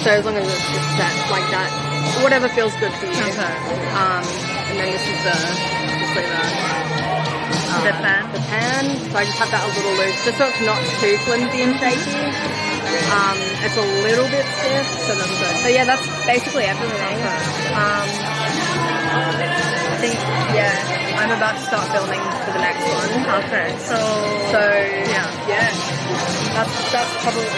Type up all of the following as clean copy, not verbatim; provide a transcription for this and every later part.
So as long as it's just set like that, whatever feels good for you. Okay. And then this is obviously The pan? the pan. So I just have that a little loose, just so it's not too flimsy and shaky. It's a little bit stiff, so that's good. So yeah, that's basically everything. I think, yeah, I'm about to start filming for the next one. Okay. So Yeah, that's probably.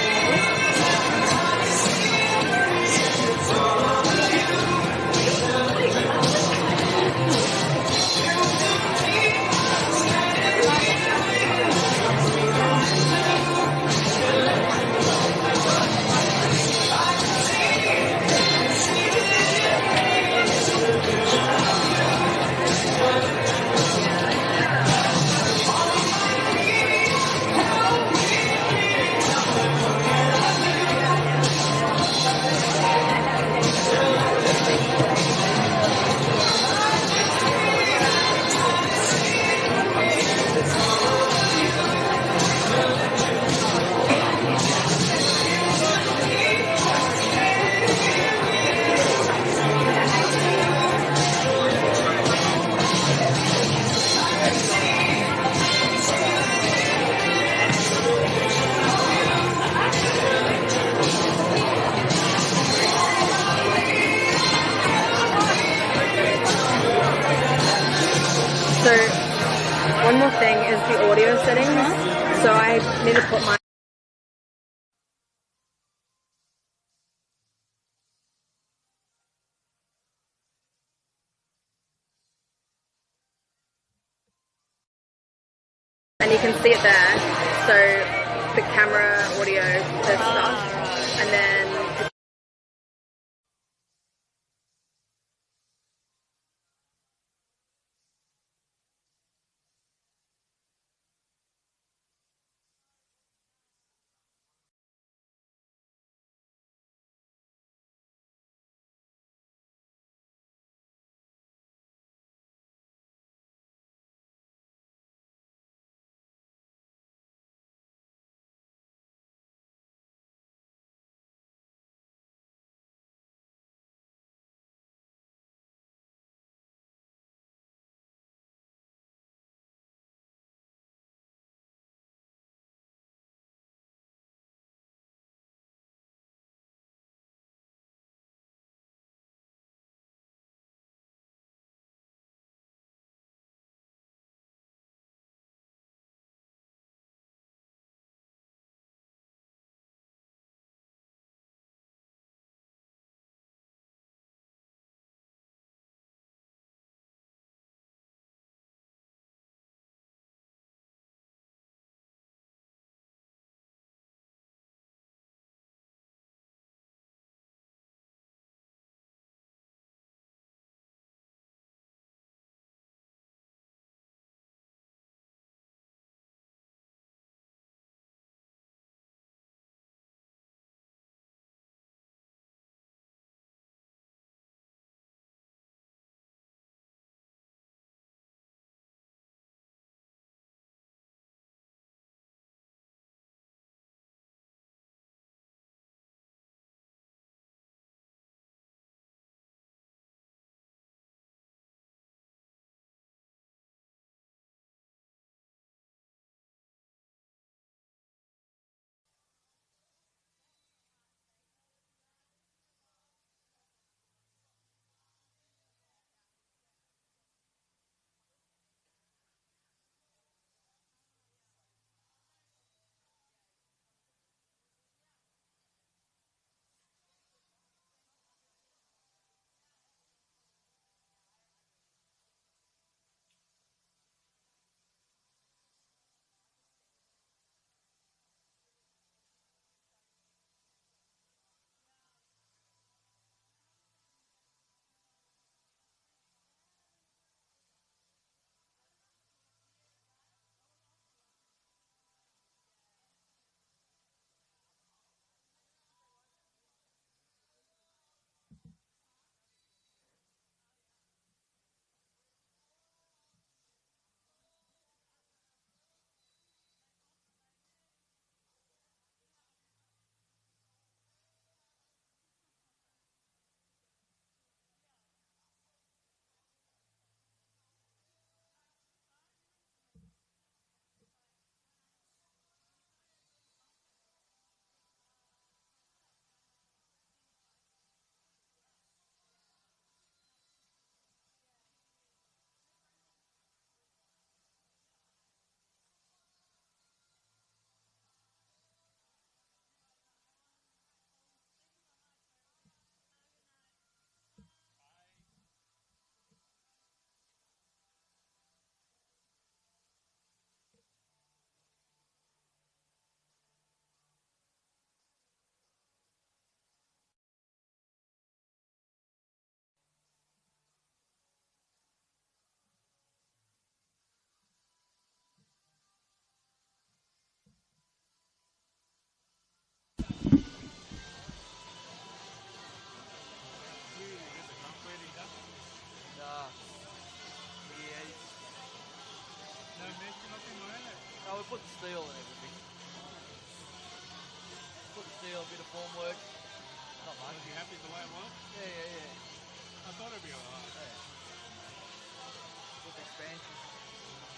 So, one more thing is the audio settings. So I need to put my... And you can see it there. So, the camera, audio, this stuff. And then... put steel and everything. Put steel, a bit of form work. Not much. Was you happy the way it was? Yeah. I thought it'd be alright. Yeah. Put the expansion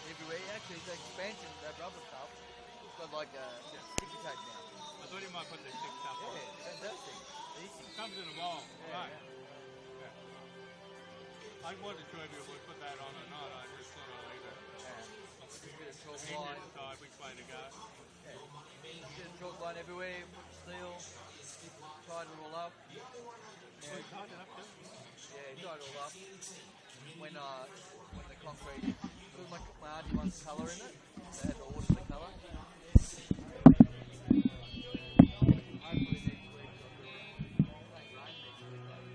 everywhere. Actually, the expansion, that rubber stuff, it's got like a sticky tape now. I thought you might put the stick stuff on. Yeah, fantastic. Easy. Comes in a bowl. Yeah, Right. yeah. Yeah. I wasn't sure if you would put that on or not. I just thought I'd leave it. Just a bit of chalk You line. decide which way to go. Yeah. A bit of chalk line everywhere. Put steel. Tighten it all up. Yeah. We tied it up too. Yeah, tighten it all up. When the concrete, because my auntie wants colour in it, they had to order the colour. Hopefully next week I'll do it. Thank rain next week though.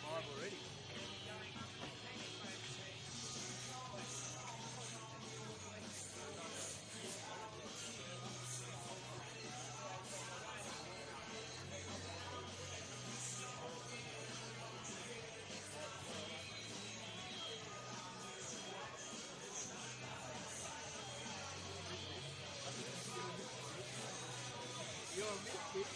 Already. You're a misfit.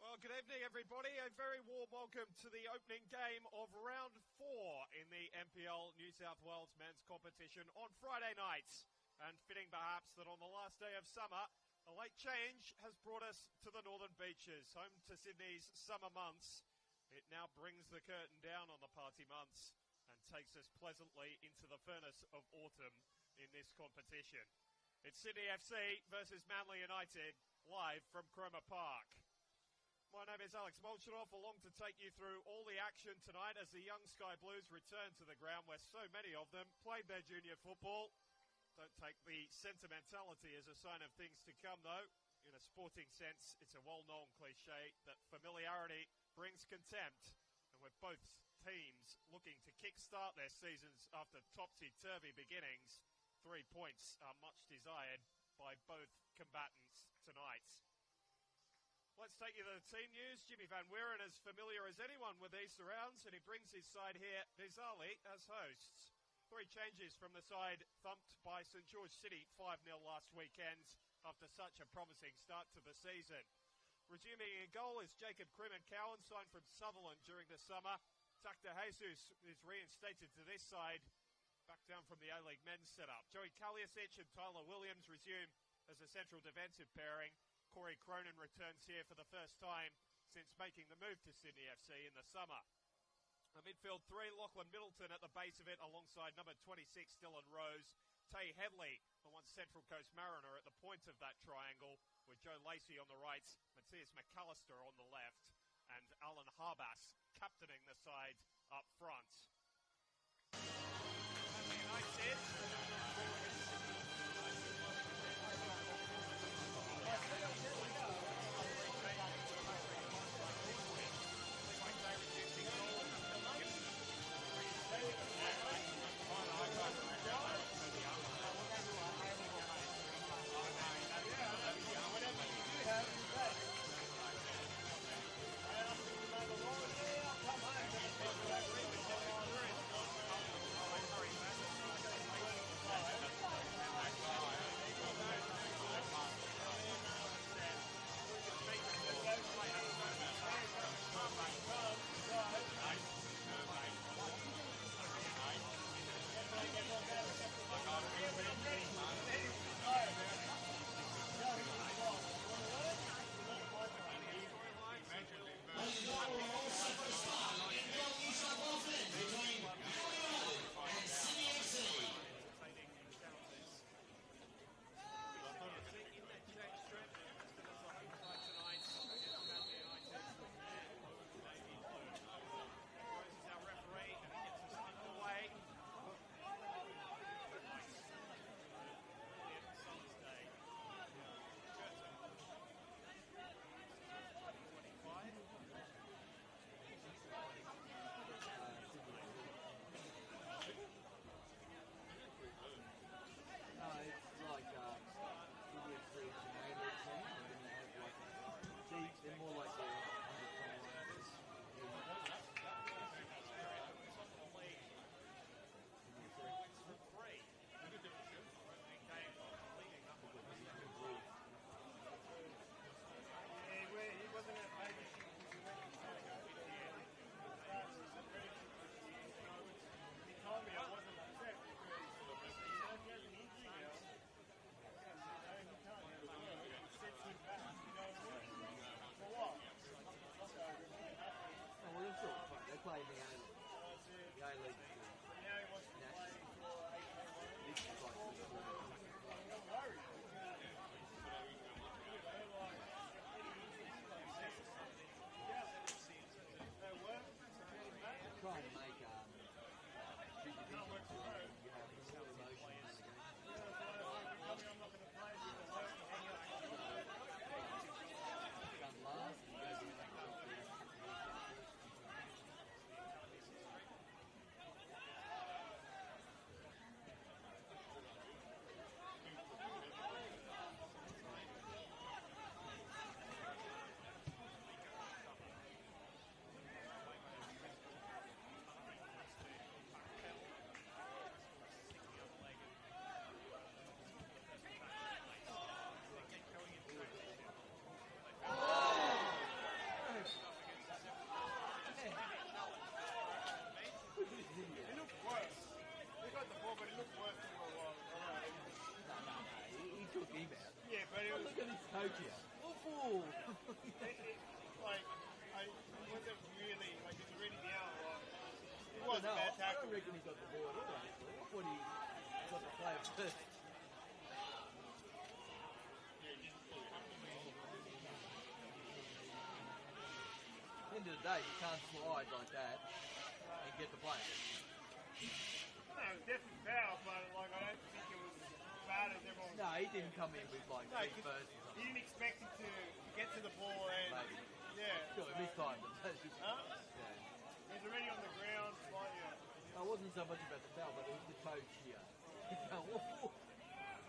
Well, good evening, everybody. A very warm welcome to the opening game of round 4 in the NPL New South Wales men's competition on Friday night. And fitting perhaps that on the last day of summer, A late change has brought us to the Northern Beaches, home to Sydney's summer months. It now brings the curtain down on the party months and takes us pleasantly into the furnace of autumn in this competition. It's Sydney FC versus Manly United, live from Cromer Park. My name is Alex Molchanoff, along to take you through all the action tonight as the young Sky Blues return to the ground where so many of them played their junior football. Don't take the sentimentality as a sign of things to come, though. In a sporting sense, it's a well-known cliche that familiarity brings contempt. And with both teams looking to kick-start their seasons after topsy-turvy beginnings, 3 points are much desired by both combatants tonight. Let's take you to the team news. Jimmy Van Wieren is familiar as anyone with these surrounds, and he brings his side here bizarrely as hosts. 3 changes from the side thumped by St George City 5-0 last weekend after such a promising start to the season. Resuming in goal is Jacob Crimmon-Cowan, signed from Sutherland during the summer. Tak de Jesus is reinstated to this side, back down from the A-League men's setup. Joey Kaliasic and Tyler Williams resume as a central defensive pairing. Corey Cronin returns here for the first time since making the move to Sydney FC in the summer. A midfield 3, Lachlan Middleton at the base of it alongside number 26, Dylan Rose. Tay Headley, the once Central Coast Mariner, at the point of that triangle, with Joe Lacey on the right, Matthias McAllister on the left, and Alan Harbas captaining the side up front. United. coach here. Awful. Like, I wasn't really, like, he's already down. Like, it was a bad I tackle. don't reckon he got the ball at all, actually. I thought he got the player first. At the end of the day, you can't slide like that and get the player. No, it was definitely foul, but, like, I don't think it was as bad as everyone No, he didn't come in with like No, feet 'cause first or he something. didn't expect him to get to the ball and, Maybe. yeah. Sure, this time. But Huh? yeah. He's already on the ground, like, yeah. No, it wasn't so much about the foul, but it was the coach here. Awful.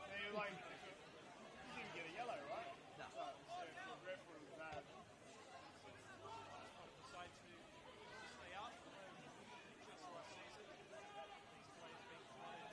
So you're like, you didn't get a yellow, right? No. So the referee was bad. Decide to stay up. Just last season, these players being flooded.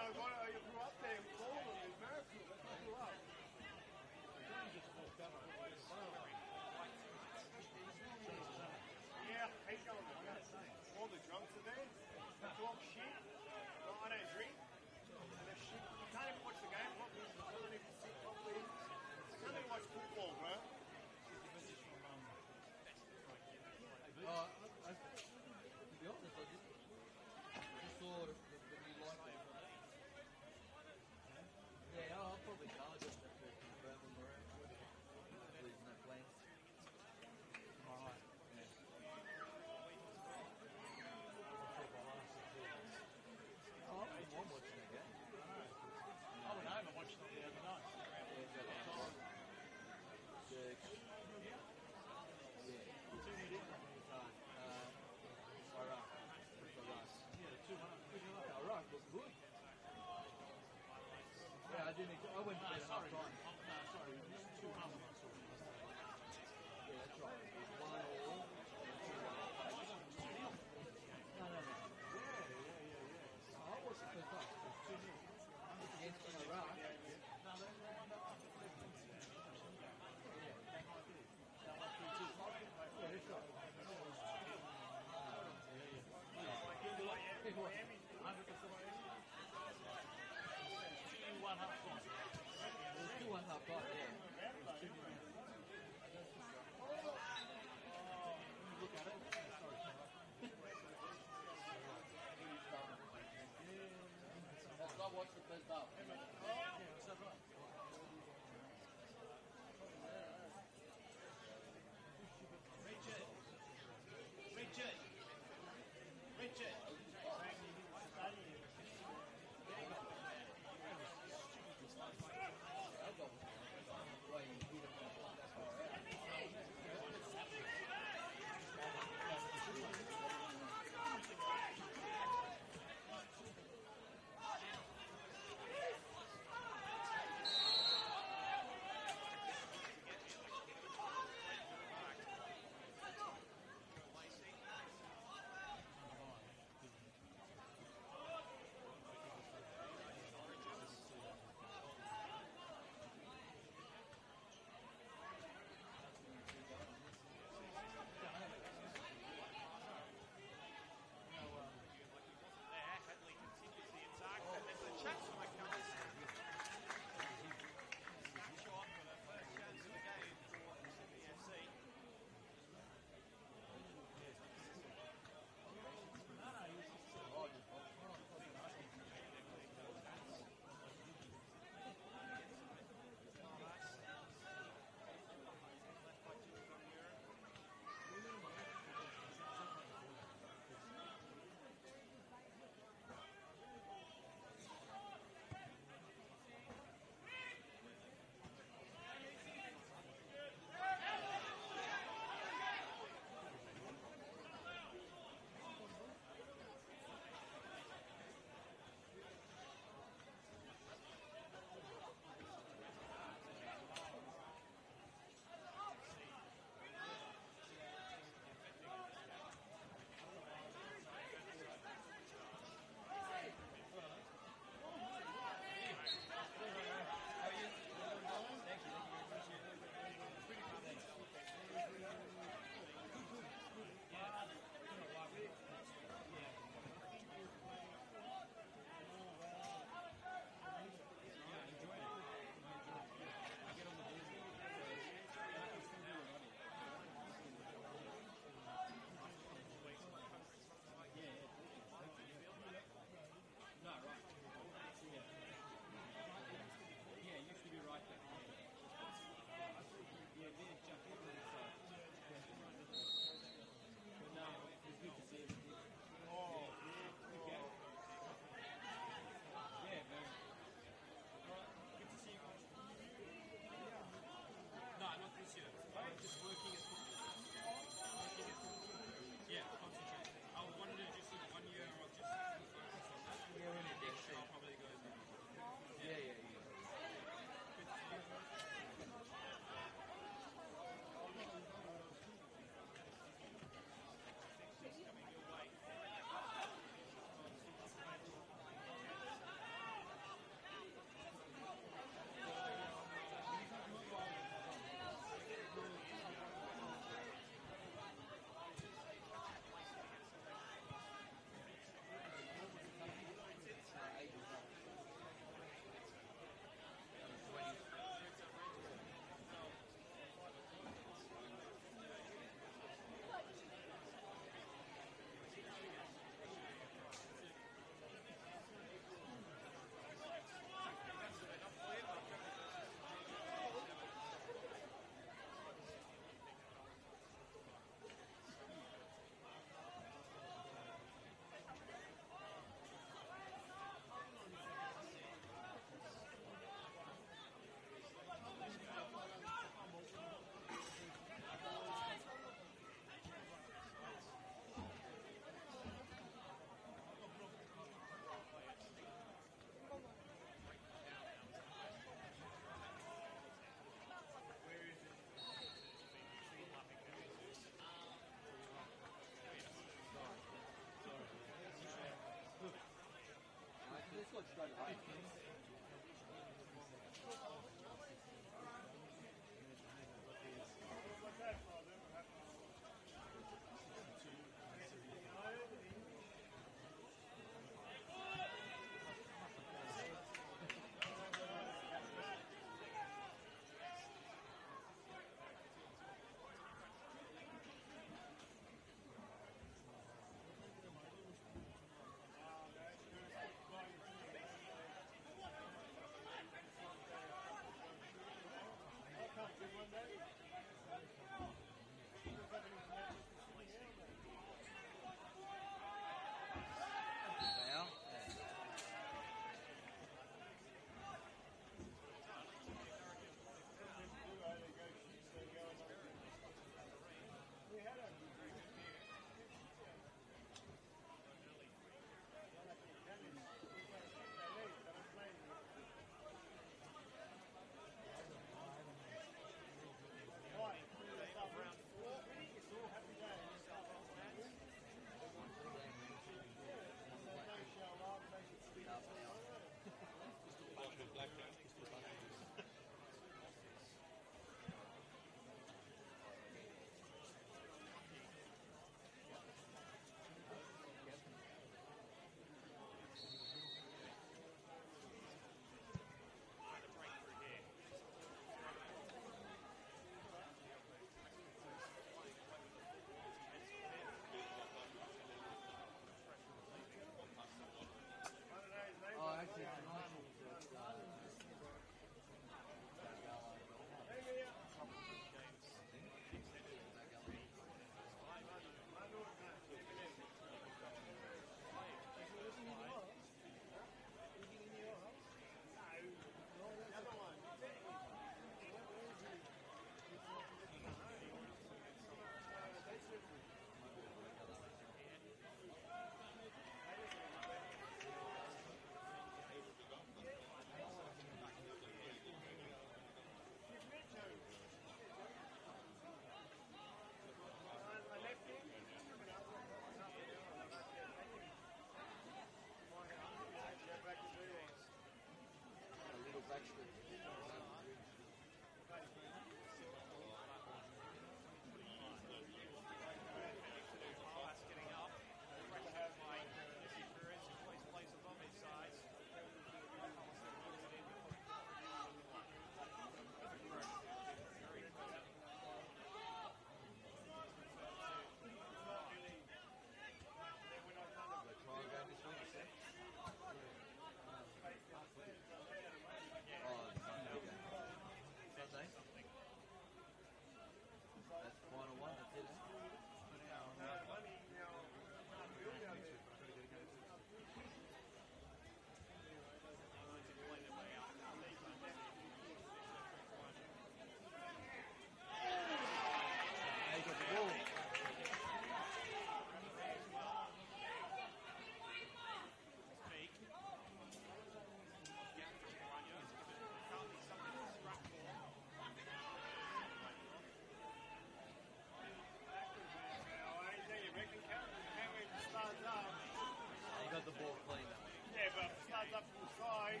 up from the side.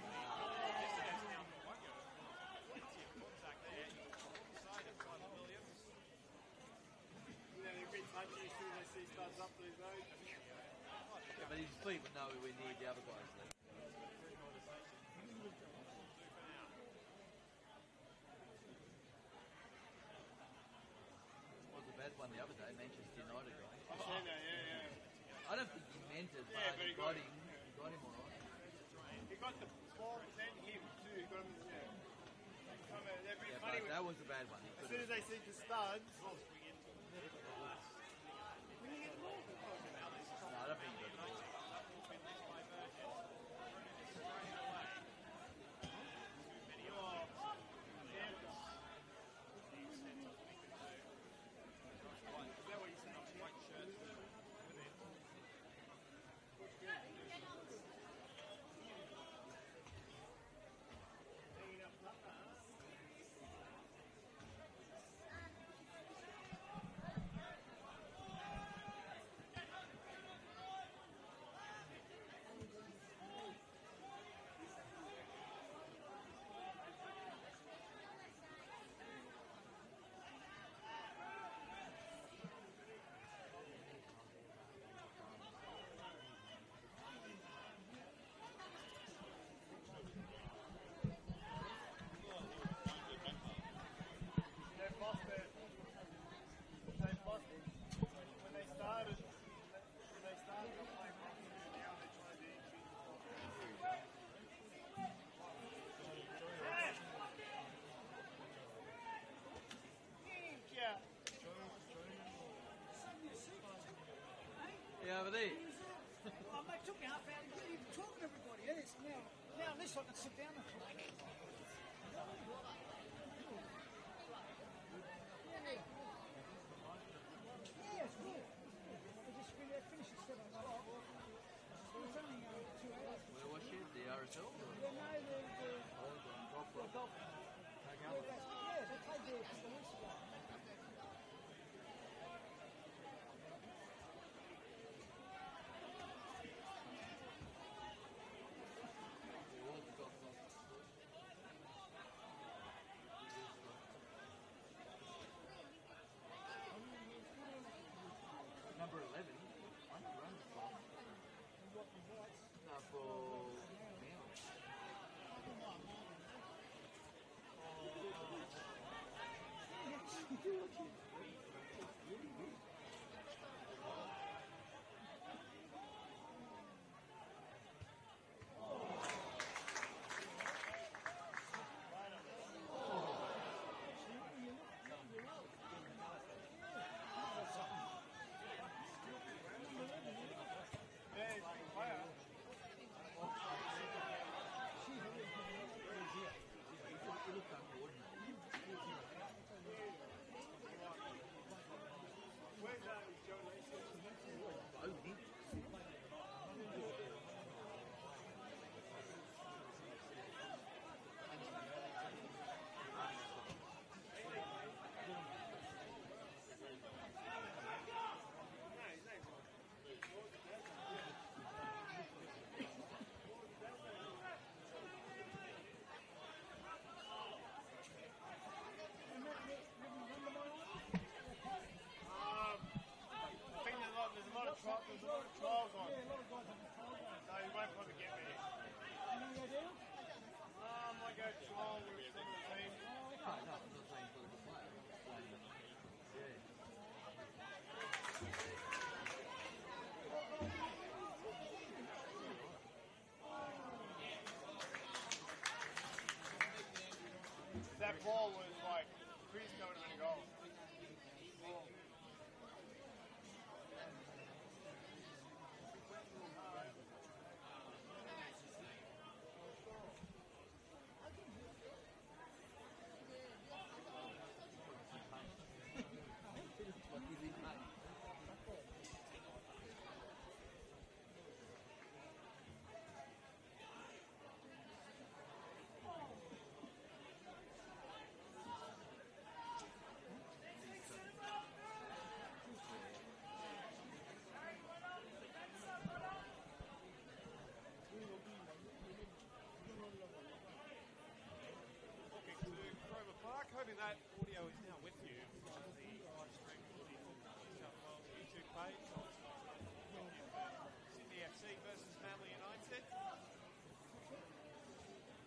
You know, they're a bit touchy as soon as they see starts up these days. Yeah, but his feet were nowhere near the other guys there. Was a bad one the other day, Manchester United guy. I said that, yeah. I don't think he meant it, Yeah, but but he he got got him. He got him all right. He got the ball and him too. He got him, yeah. They're a bit Yeah, funny but with, that was a bad one. He as could soon as have. they see the studs. No, I don't think he got the ball. Yeah, over there. Oh, mate, it took me half an hour to get even talking to everybody. Yeah, it's now at least I can sit down and talk. Yeah, it's good. I just finished at 7 o'clock. It's only 2 hours. Where was she? The RSL? Or? Yeah, no, the Golf club. golf. Yeah, they played there a couple of weeks ago. that audio is now with you on the stream of the New South Wales YouTube page. Sydney FC versus Manly United.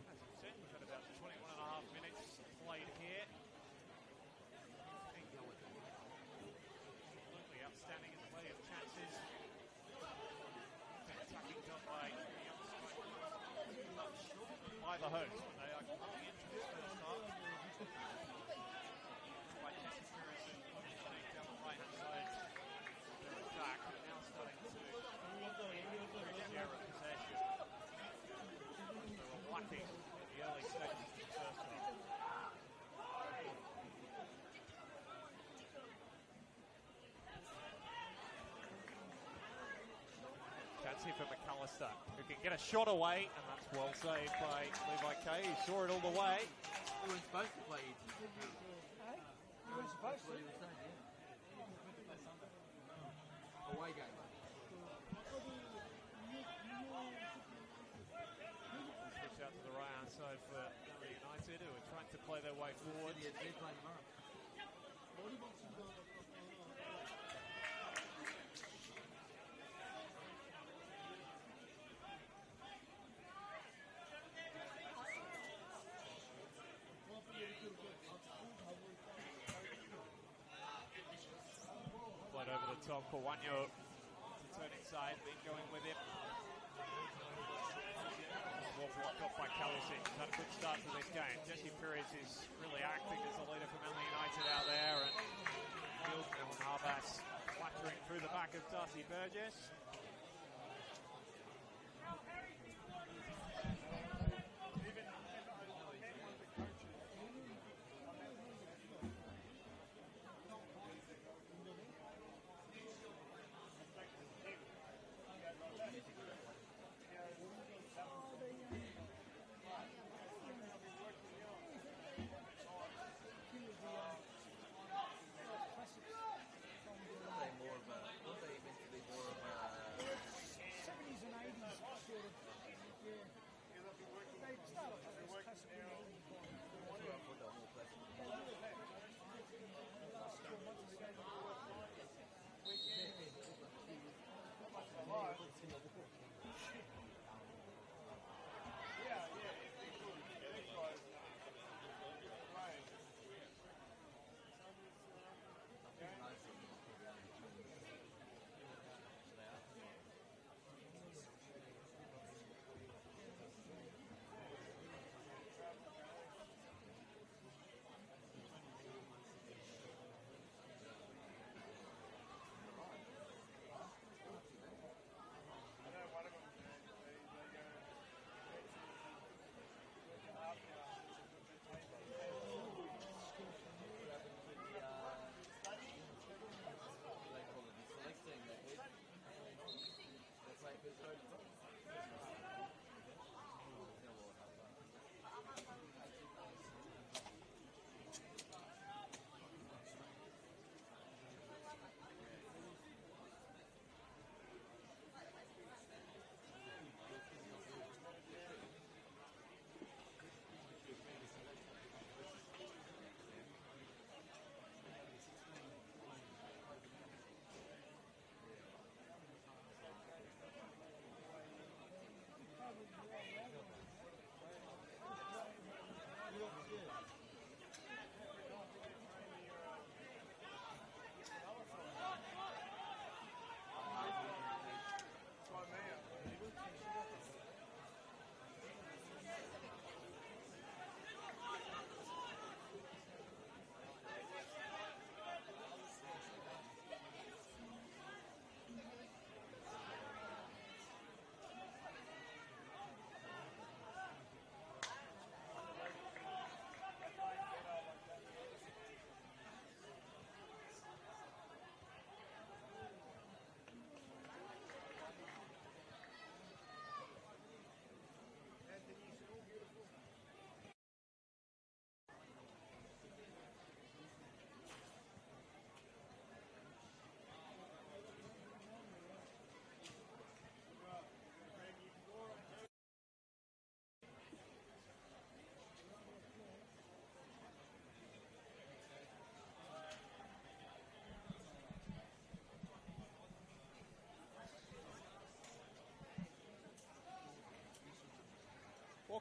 As you said, we've got about 21 and a half minutes played here. Absolutely outstanding in the way of chances. Attacking done by the young striker. By the host. They are coming into this first half. By Jesse Perez down the right hand side. Their attack now starting to share a possession. They were lacking in the early stages of the first half. Chance here for McAllister, who can get a shot away, and that's well saved by Levi Kay. He saw it all the way. We weren't supposed to play it. You weren't supposed to. What he was saying, yeah. Away game. Switch out to the right hand side for Manly United, who are trying to play their way forward. They're playing tomorrow. Played over the top, Kawanyo to turn inside, been going with him. Well blocked off by Kalisic. Had a good start to this game. Jesse Perez is really acting as the leader for Manly United out there, and Gilman and Harbas flattering through the back of Darcy Burgess. More of a, what they meant to be more of a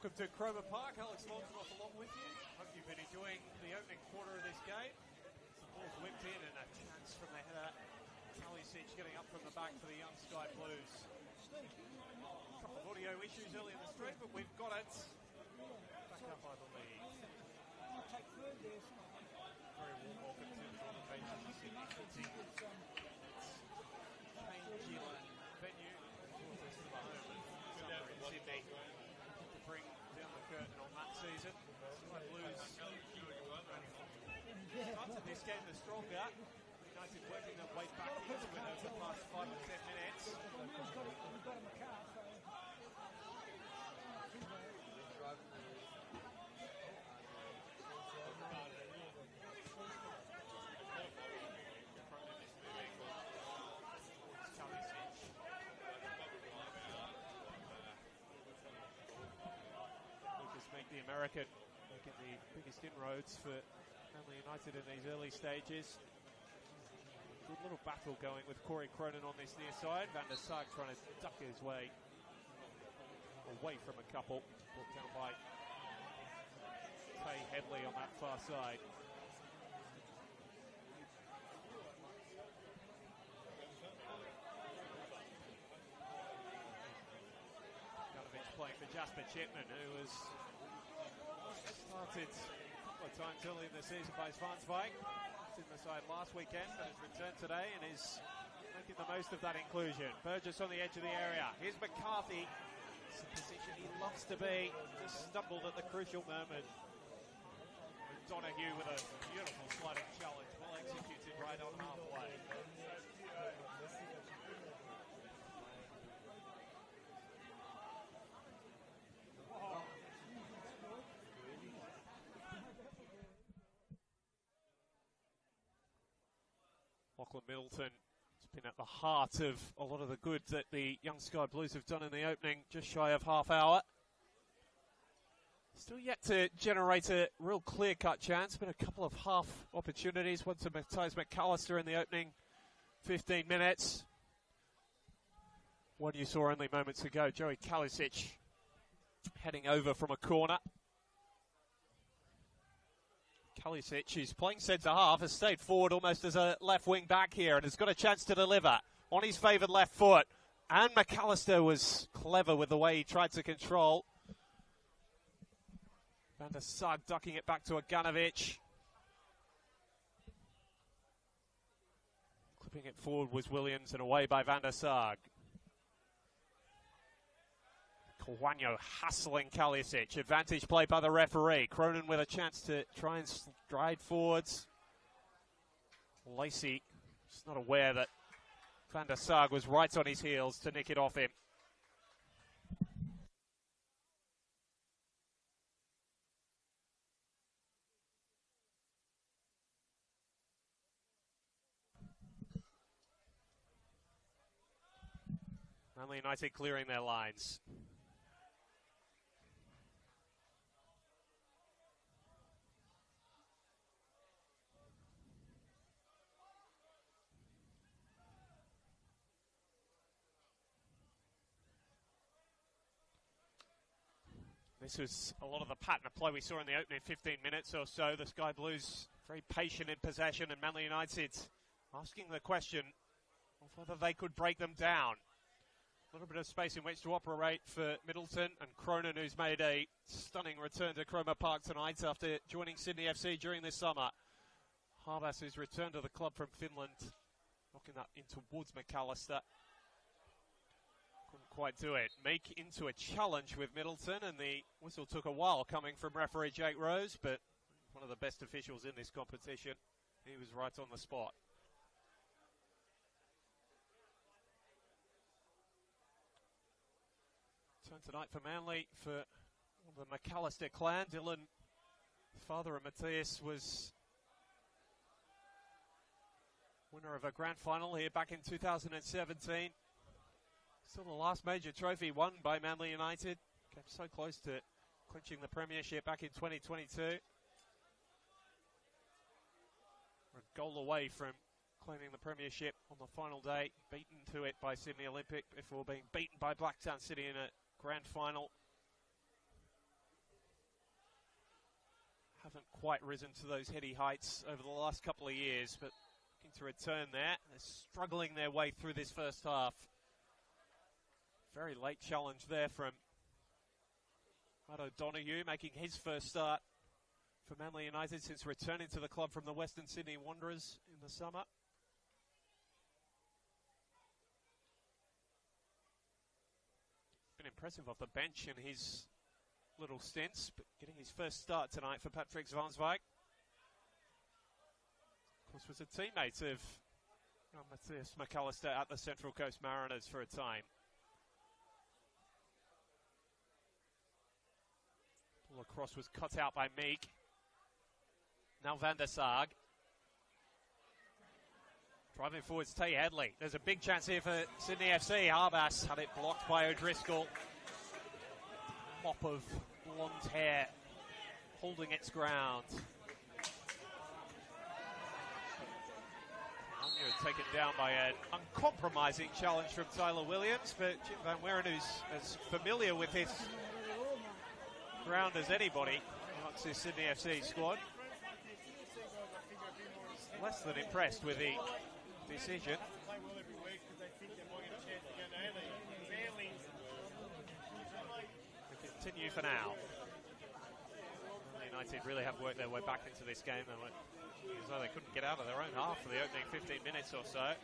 Welcome to Cromer Park. Alex Lonsdorff along with you. Hope you've been enjoying the opening quarter of this game. The ball's whipped in and a chance from the header. Kalisic getting up from the back for the Young Sky Blues. A couple of audio issues early in the stream, but we've got it. Back up, I believe. Very warm welcome to the Northern Beaches of Sydney footy. It's Changeland venue, northwest of the home of summer in Sydney. To bring down the curtain on that season. Sky Blues started this game the stronger. United working their way back into it over the past 5 or 10 minutes. The American making the biggest inroads for Manly United in these early stages. Good little battle going with Corey Cronin on this near side. Van der Sar trying to duck his way away from a couple. Brought down by Tay Headley on that far side. Playing for Jasper Chipman, who was started a couple of times early in the season by Svansvik. In the side last weekend, but has returned today and is making the most of that inclusion. Burgess on the edge of the area. Here's McCarthy. It's a position he loves to be. Just stumbled at the crucial moment. Donahue with a beautiful sliding challenge. Well executed right on halfway. Lachlan Middleton has been at the heart of a lot of the good that the Young Sky Blues have done in the opening, just shy of half hour. Still yet to generate a real clear-cut chance. Been a couple of half opportunities. One to Matthias McAllister in the opening 15 minutes. One you saw only moments ago, Joey Kalisic heading over from a corner. Kalisic, who's playing centre-half, has stayed forward almost as a left wing back here and has got a chance to deliver on his favoured left foot. And McAllister was clever with the way he tried to control. Van der Sar ducking it back to Aganovic. Clipping it forward was Williams and away by Van der Sar. Kawano hassling Kalisic. Advantage play by the referee. Cronin with a chance to try and stride forwards. Lacey just not aware that Van der Sar was right on his heels to nick it off him. Manly United clearing their lines. This was a lot of the pattern of play we saw in the opening 15 minutes or so. The Sky Blues very patient in possession, and Manly United asking the question of whether they could break them down. A little bit of space in which to operate for Middleton and Cronin, who's made a stunning return to Cromer Park tonight after joining Sydney FC during this summer. Harbas, who's returned to the club from Finland, knocking that in towards McAllister. Couldn't quite do it. Make into a challenge with Middleton, and the whistle took a while coming from referee Jake Rose, but one of the best officials in this competition. He was right on the spot. Turn tonight for Manly for the McAllister clan. Dylan, father of Matthias, was winner of a grand final here back in 2017. Still the last major trophy won by Manly United. Came so close to clinching the premiership back in 2022. We're a goal away from claiming the premiership on the final day. Beaten to it by Sydney Olympic before being beaten by Blacktown City in a grand final. haven't quite risen to those heady heights over the last couple of years, but looking to return there. They're struggling their way through this first half. Very late challenge there from Matt O'Donoghue, making his first start for Manly United since returning to the club from the Western Sydney Wanderers in the summer. Been impressive off the bench in his little stints, but getting his first start tonight for Patrick Zwanswijk. Of course, was a teammate of Matthias McAllister at the Central Coast Mariners for a time. Ball across was cut out by Meek. Now Van der Sarg. Driving forwards, Tay Hadley. There's a big chance here for Sydney FC. Harbas had it blocked by O'Driscoll. Mop of blonde hair holding its ground. Taken down by an uncompromising challenge from Tyler Williams, but Jim Van Weeren, who's as familiar with this ground as anybody amongst his Sydney FC squad, less than impressed with the decision. We continue for now. United really have worked their way back into this game, and as though they couldn't get out of their own half for the opening 15 minutes or so.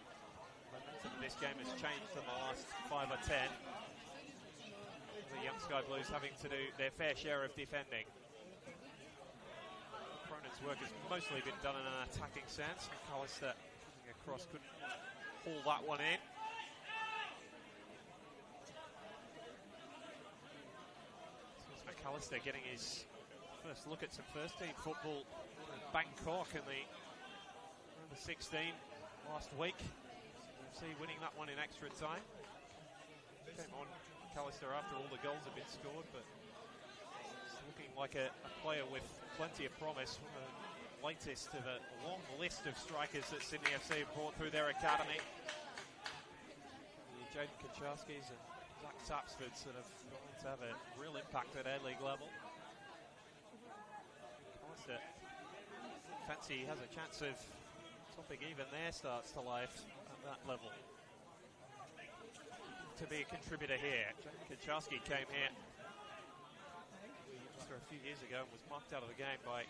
Momentum in this game has changed in the last 5 or 10. The young Sky Blues having to do their fair share of defending. Cronin's work has mostly been done in an attacking sense. McAllister coming across, couldn't haul that one in. So it's McAllister getting his first look at some first team football in Bangkok in the under 16 last week. See winning that one in extra time. Came on McAllister after all the goals have been scored, but it's looking like a player with plenty of promise. One of the latest of a long list of strikers that Sydney FC have brought through their academy. The Jaden Kaczarskis and Zach Sapsfords that have gone on to have a real impact at A-League level. Fancy has a chance of topping even their starts to life at that level. To be a contributor here. Kaczarski came here just a few years ago and was marked out of the game by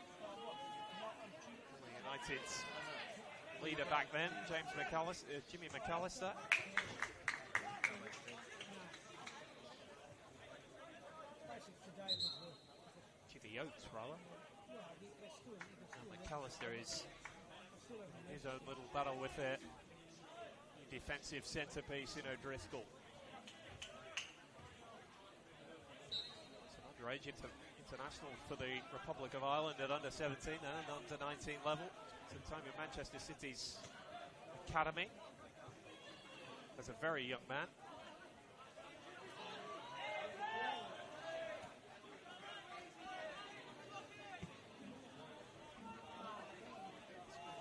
United's leader back then, Jimmy McAllister. Jimmy Oates, rather. McAllister is in his own little battle with a defensive centrepiece in O'Driscoll. It's an underage international for the Republic of Ireland at under 17 and under 19 level. Some time in Manchester City's academy as a very young man.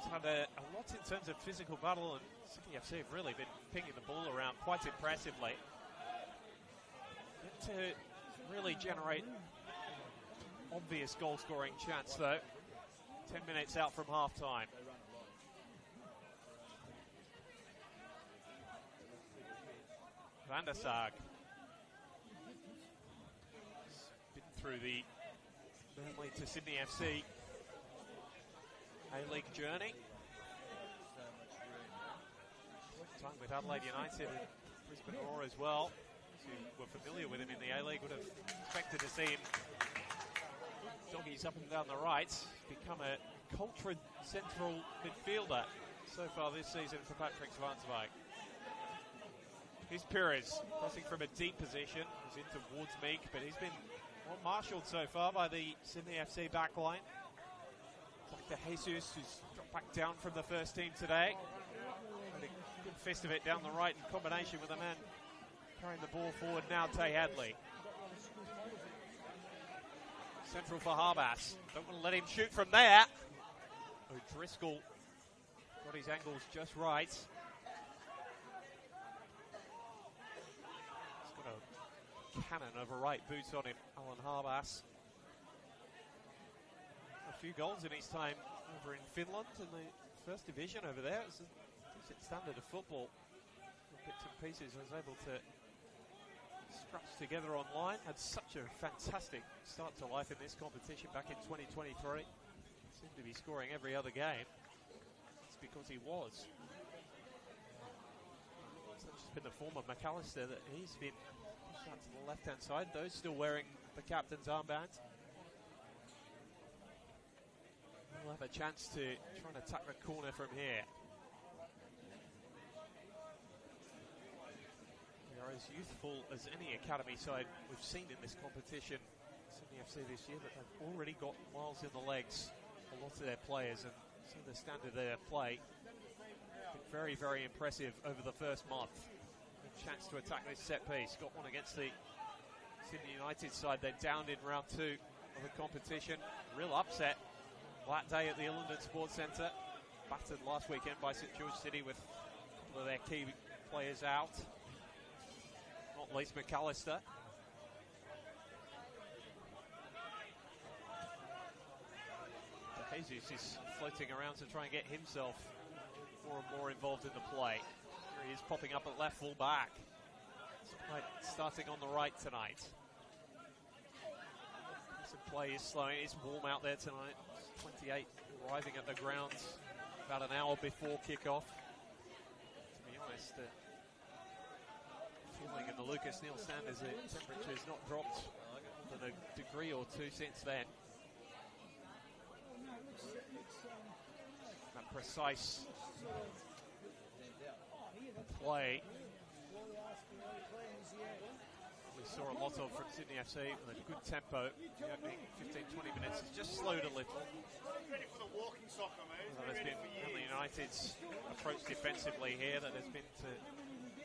Had a lot in terms of physical battle, and Sydney FC have really been pinging the ball around quite impressively. Yet to really generate obvious goal-scoring chance, though. 10 minutes out from half-time. Van der Sarg. Been through the Burnley to Sydney FC A-League journey. Time with Adelaide United and Brisbane Roar as well. Those who were familiar with him in the A-League would have expected to see him doggies up and down the right. Become a cultured central midfielder so far this season for Patrick Zwanswijk. Here's Pires crossing from a deep position. He's in towards Meek, but he's been well marshalled so far by the Sydney FC backline. Dr. Jesus, who's dropped back down from the first team today. Had a good fist of it down the right in combination with a man carrying the ball forward now, Tay Hadley. Central for Harbas. Don't want to let him shoot from there. O'Driscoll got his angles just right. He's got a cannon of a right boot on him, Alan Harbas. a few goals in his time over in Finland in the first division over there. It's a decent standard of football. Bits and pieces I was able to scratch together online. Had such a fantastic start to life in this competition back in 2023. Seemed to be scoring every other game. It's because he was. So it's just been the form of McAllister that he's been pushed out to the left-hand side. Those still wearing the captain's armband. We'll have a chance to try and attack the corner from here. They are as youthful as any academy side we've seen in this competition, Sydney FC this year, but they've already got miles in the legs, a lot of their players, and so the standard of their play been very, very impressive over the first month. A chance to attack this set piece. Got one against the Sydney United side. They're down in round 2 of the competition. Real upset. That day at the Illingdon Sports Centre. Battered last weekend by St George City with a couple of their key players out. Not least McAllister. Jesus is floating around to try and get himself more and more involved in the play. Here he is popping up at left full back. Starting on the right tonight. Some play is slowing. It's warm out there tonight. 28 arriving at the grounds about an hour before kickoff. To be honest, feeling in the Lucas Neal stand as the temperature has not dropped more than a degree or two since then. That precise play we saw a lot of from Sydney FC with a good tempo. The opening 15-20 minutes has just slowed a little. Ready for the walking soccer, mate. That has been Manly United's approach defensively here. That has been to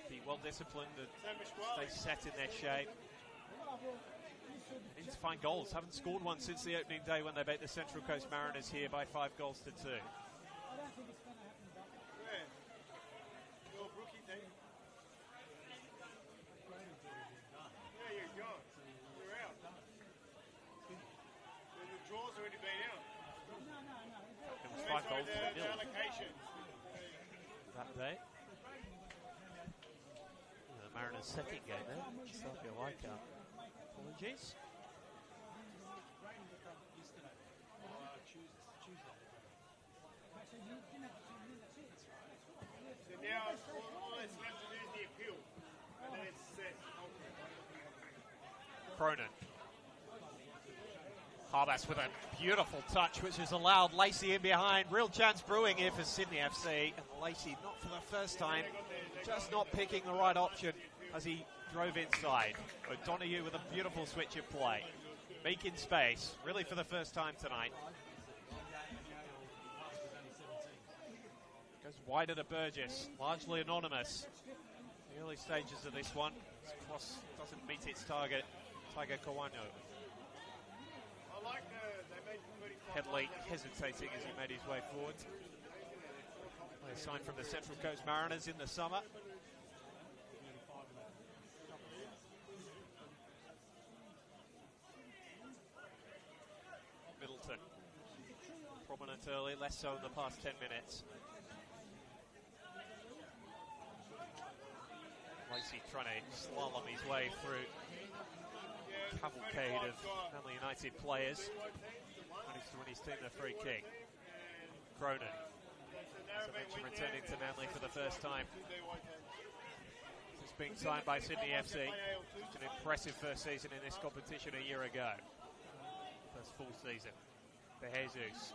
be well disciplined and stay set in their shape. They need to find goals. Haven't scored one since the opening day when they beat the Central Coast Mariners here by 5 goals to 2. Five goals to nil that day. The Mariners' second game there. Slavia Laika. Apologies. So now all that's left to do is the appeal. And then it's set. Cronin. Harbas with a beautiful touch, which has allowed Lacey in behind. Real chance brewing here for Sydney FC. And Lacey, not for the first time, just not picking the right option as he drove inside. O'Donoghue with a beautiful switch of play. Meek in space, really for the first time tonight. Goes wider to Burgess, largely anonymous. The early stages of this one. This cross doesn't meet its target. Tiger Kawano. Headley hesitating as he made his way forward. A sign from the Central Coast Mariners in the summer. Middleton. Prominent early, less so in the past 10 minutes. Lacey trying to slalom his way through cavalcade of Manly United players. Managed to win his team the free kick. Cronin, as I mentioned, returning to Manly for the first time. It's being signed by Sydney FC. It's an impressive first season in this competition a year ago. First full season. De Jesus.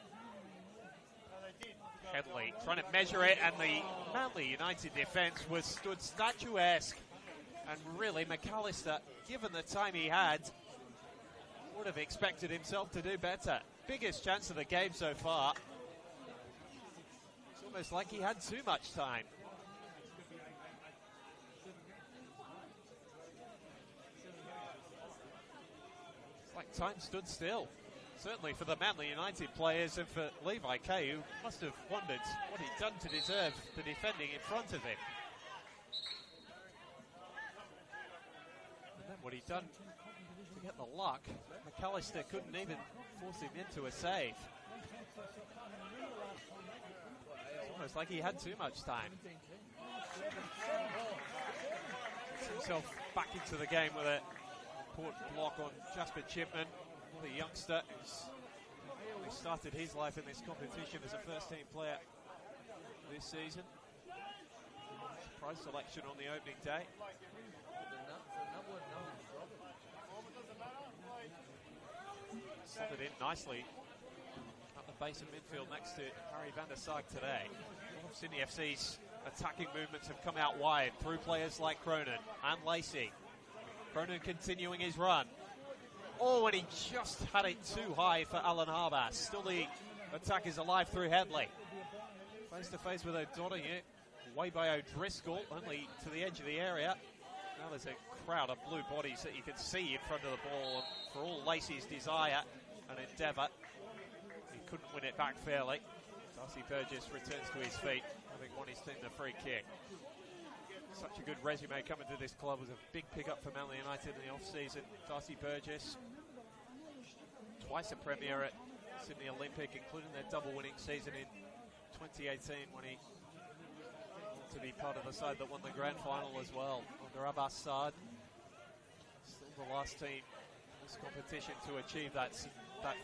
Headley trying to measure it, and the Manly United defence was stood statuesque. And really, McAllister, given the time he had, would have expected himself to do better. Biggest chance of the game so far. It's almost like he had too much time. It's like time stood still. Certainly for the Manly United players and for Levi Kay, who must have wondered what he'd done to deserve the defending in front of him. And then what he'd done to get the luck. McAllister couldn't even force him into a save. It's almost like he had too much time. Gets himself back into the game with a important block on Jasper Chipman, the youngster who's started his life in this competition as a first-team player this season. Surprise selection on the opening day. Slotted in nicely at the base of midfield next to Harry van der Sarg today. A lot of Sydney FC's attacking movements have come out wide through players like Cronin and Lacey. Cronin continuing his run. Oh, and he just had it too high for Alan Harbas. Still the attack is alive through Headley. Face to face with O'Donoghue. Way by O'Driscoll, only to the edge of the area. Now there's a crowd of blue bodies that you can see in front of the ball. For all Lacey's desire and endeavour, he couldn't win it back fairly. Darcy Burgess returns to his feet, having won his team the free kick. Such a good resume coming to this club. Was a big pickup for Manly United in the off-season. Darcy Burgess, twice a premier at Sydney Olympic, including their double-winning season in 2018 when he to be part of the side that won the grand final as well. Under Abbas Saad, still the last team in this competition to achieve that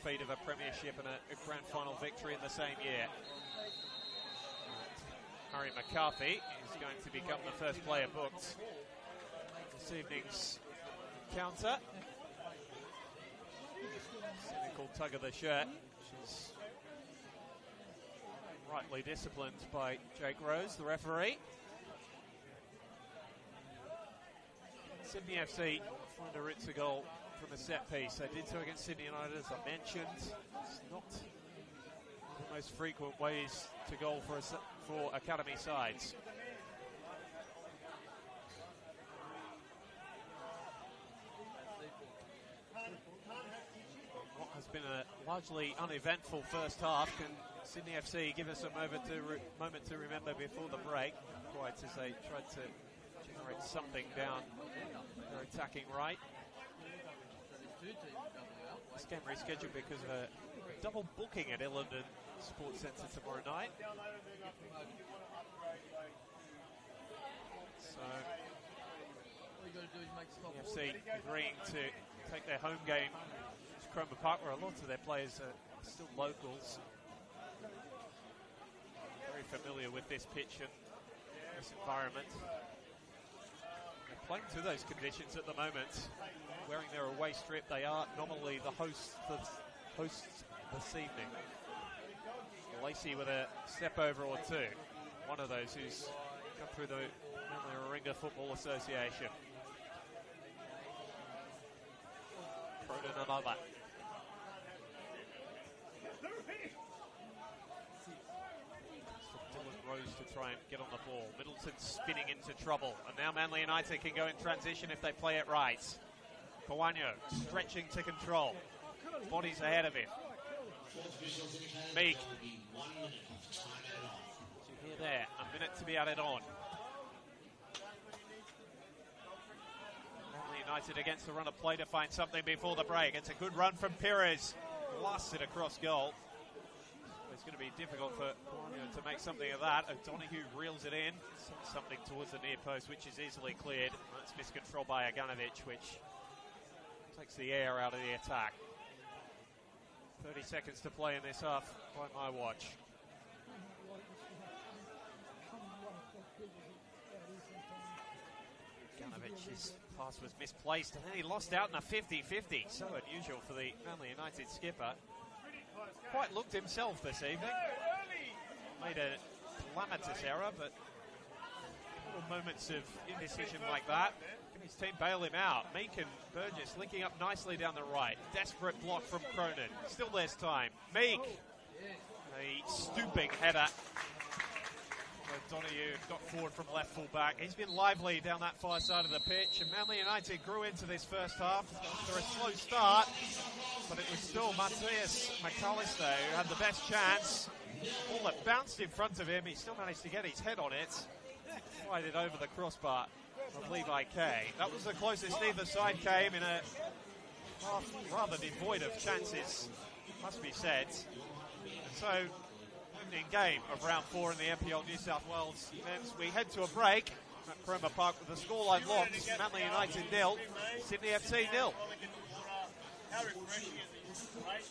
feat of a premiership and a grand final victory in the same year. Harry McCarthy is going to become the first player booked this evening's counter. Cynical tug of the shirt, which is rightly disciplined by Jake Rose, the referee. Sydney FC find a Ritzer goal from a set piece. They did so against Sydney United, as I mentioned. It's not the most frequent ways to goal for academy sides. What has been a largely uneventful first half, can Sydney FC give us a moment to remember before the break, quite as they tried to generate something down their attacking right. This game rescheduled because of a double booking at Illingdon Sports Centre tomorrow night. So FC agreeing to take their home game to Cromer Park, where a lot of their players are still locals. Very familiar with this pitch and this environment. They're playing to those conditions at the moment. Wearing their away strip, they are nominally the hosts this evening. Lacey with a step over or two. One of those who's come through the Warringah Football Association. Cronin another. Rose to try and get on the ball. Middleton spinning into trouble. And now Manly United can go in transition if they play it right. Kawano stretching to control. Bodies ahead of him. Meek. As you hear there, a minute to be added on. Manly United against the run of play to find something before the break. It's a good run from Pires. Blasts it across goal. It's going to be difficult for Kawano to make something of that. O'Donoghue reels it in. Sends something towards the near post, which is easily cleared. That's miscontrolled by Aganovic, which takes the air out of the attack. 30 seconds to play in this half by my watch. Aganovic's pass was misplaced, and then he lost out in a 50-50. So unusual for the Manly United skipper. Quite looked himself this evening. Made a calamitous error, but little moments of indecision like that. Can his team bail him out? Meek and Burgess linking up nicely down the right. Desperate block from Cronin. Still there's time. Meek. A stooping header. O'Donoghue got forward from left full back. He's been lively down that far side of the pitch, and Manly United grew into this first half after a slow start, but it was still Matthias McAllister who had the best chance. Ball that bounced in front of him, he still managed to get his head on it. Slide it over the crossbar of Levi Kay. That was the closest either side came in a half rather devoid of chances, must be said. And so, opening game of round 4 in the NPL New South Wales men's. We head to a break at Cromer Park with the scoreline locked. Manly United 0, Sydney FC 0. How refreshing is it, right?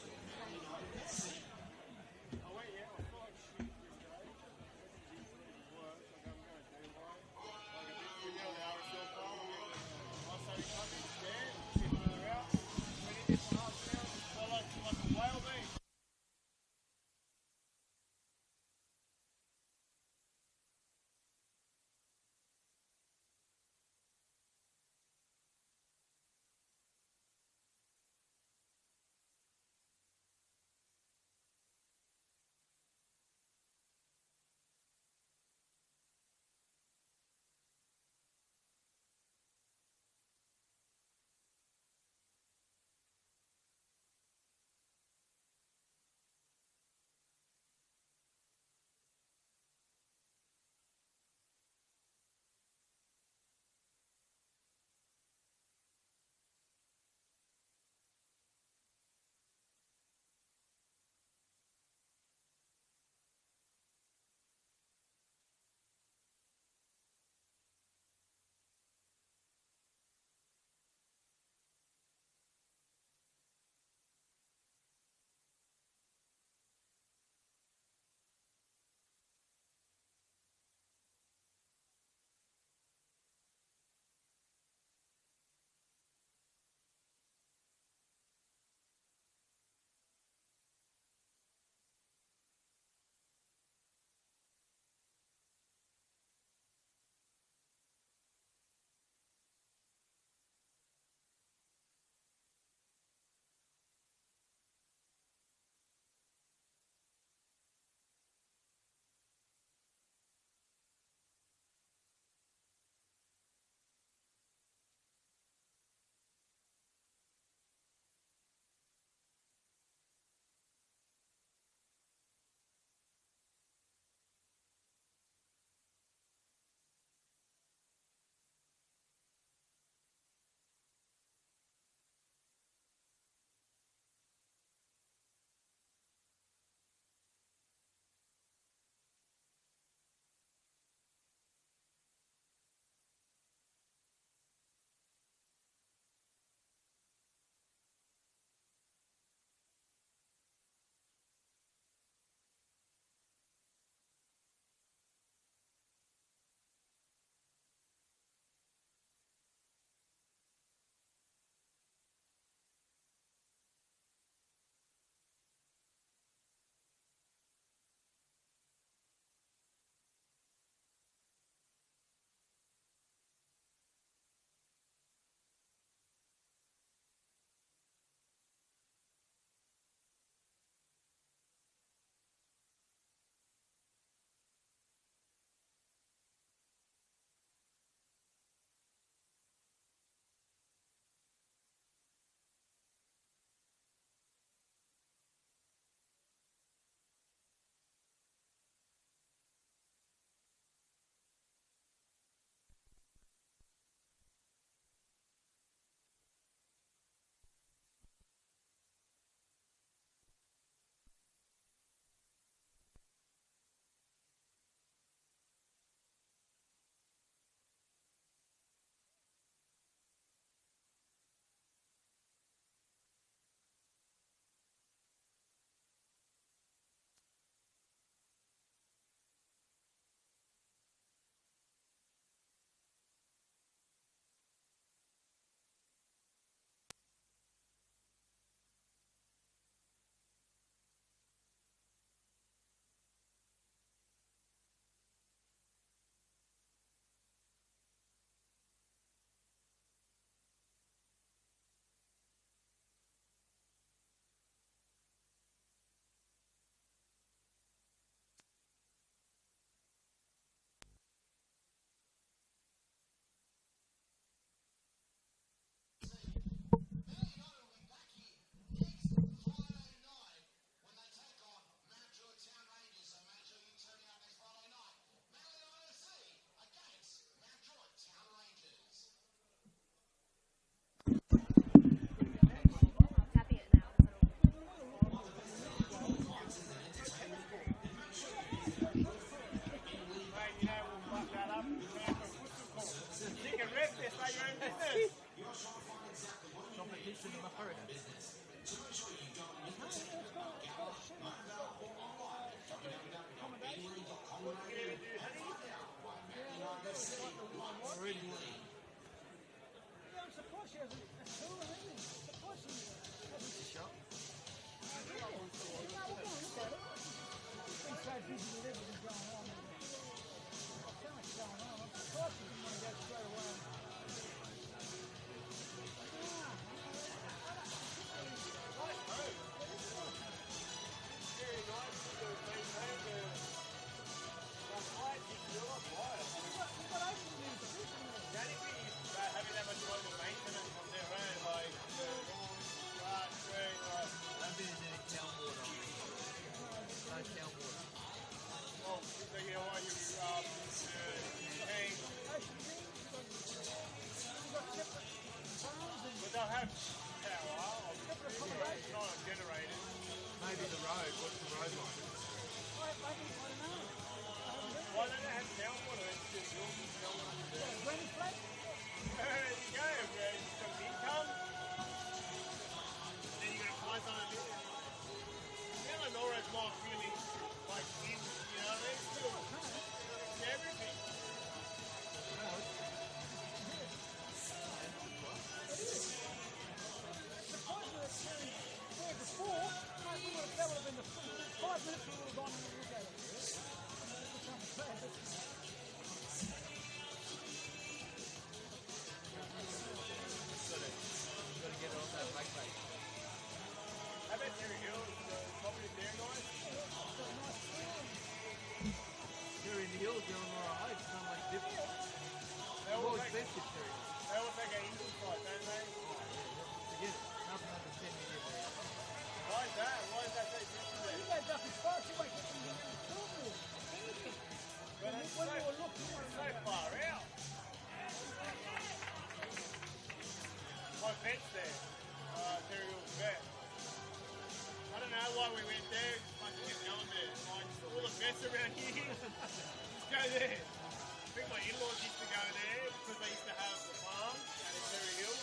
Competition in America. Yeah, I'm surprised she hasn't. That's cool, isn't it? Surprised she hasn't. Shot. Yeah, we'll go and look at it. She's been so busy with everything going on. So much going on. I'm surprised she didn't want to go straight away. Having that much local maintenance on their own, like grass, green, like. Don't be any town water. No town water. Well, so you know what, you hang. But they'll have power, obviously, but it's not generated. Maybe the road. What's the road like? I don't know. Why don't they have town water? It's just town water. Granny Flat? There you go, man. You've got the income. Then you're going to apply something in. Eleanora's not really like in, you know, they're still everything. Where before, we would have, that would have been the 5 minutes we would have gone and looked at it. Got to get it on that lake base. How about Terry Hill? The property there, guys? Here in the hills, you're on our heights. It's not much different. They More all take expensive, Terry. an English flight, don't they? Forget it. Nothing under 10 million there. Why is that? Why is that so expensive there? You guys up as far as you might get them in the pool. But it's so, so far out. My vet's there. Terry Hill's vet. I don't know why we went there. Just fucking kept going there. Like, all the vets around here. Just go there. I think my in-laws used to go there because they used to have the farm down in Terry Hill.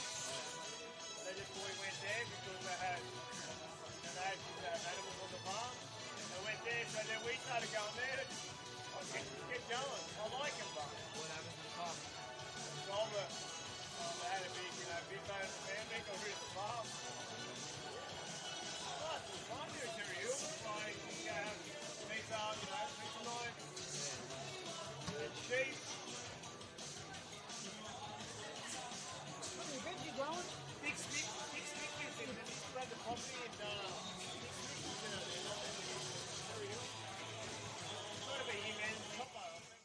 They just thought we went there because they had animals on the farm. They went there, so then we started going there. I kept going. I like them, but What happened to the farm? all they had a big, big boat of the family, got rid of the farm. Oh, it's fun here in Terry Hill. Like, you go have pizza, pizza night. And sheep. How many events you going? Big stick is in the spread the property and big stick is in it. Terry Hill. It's got to be him and Chopper, I think.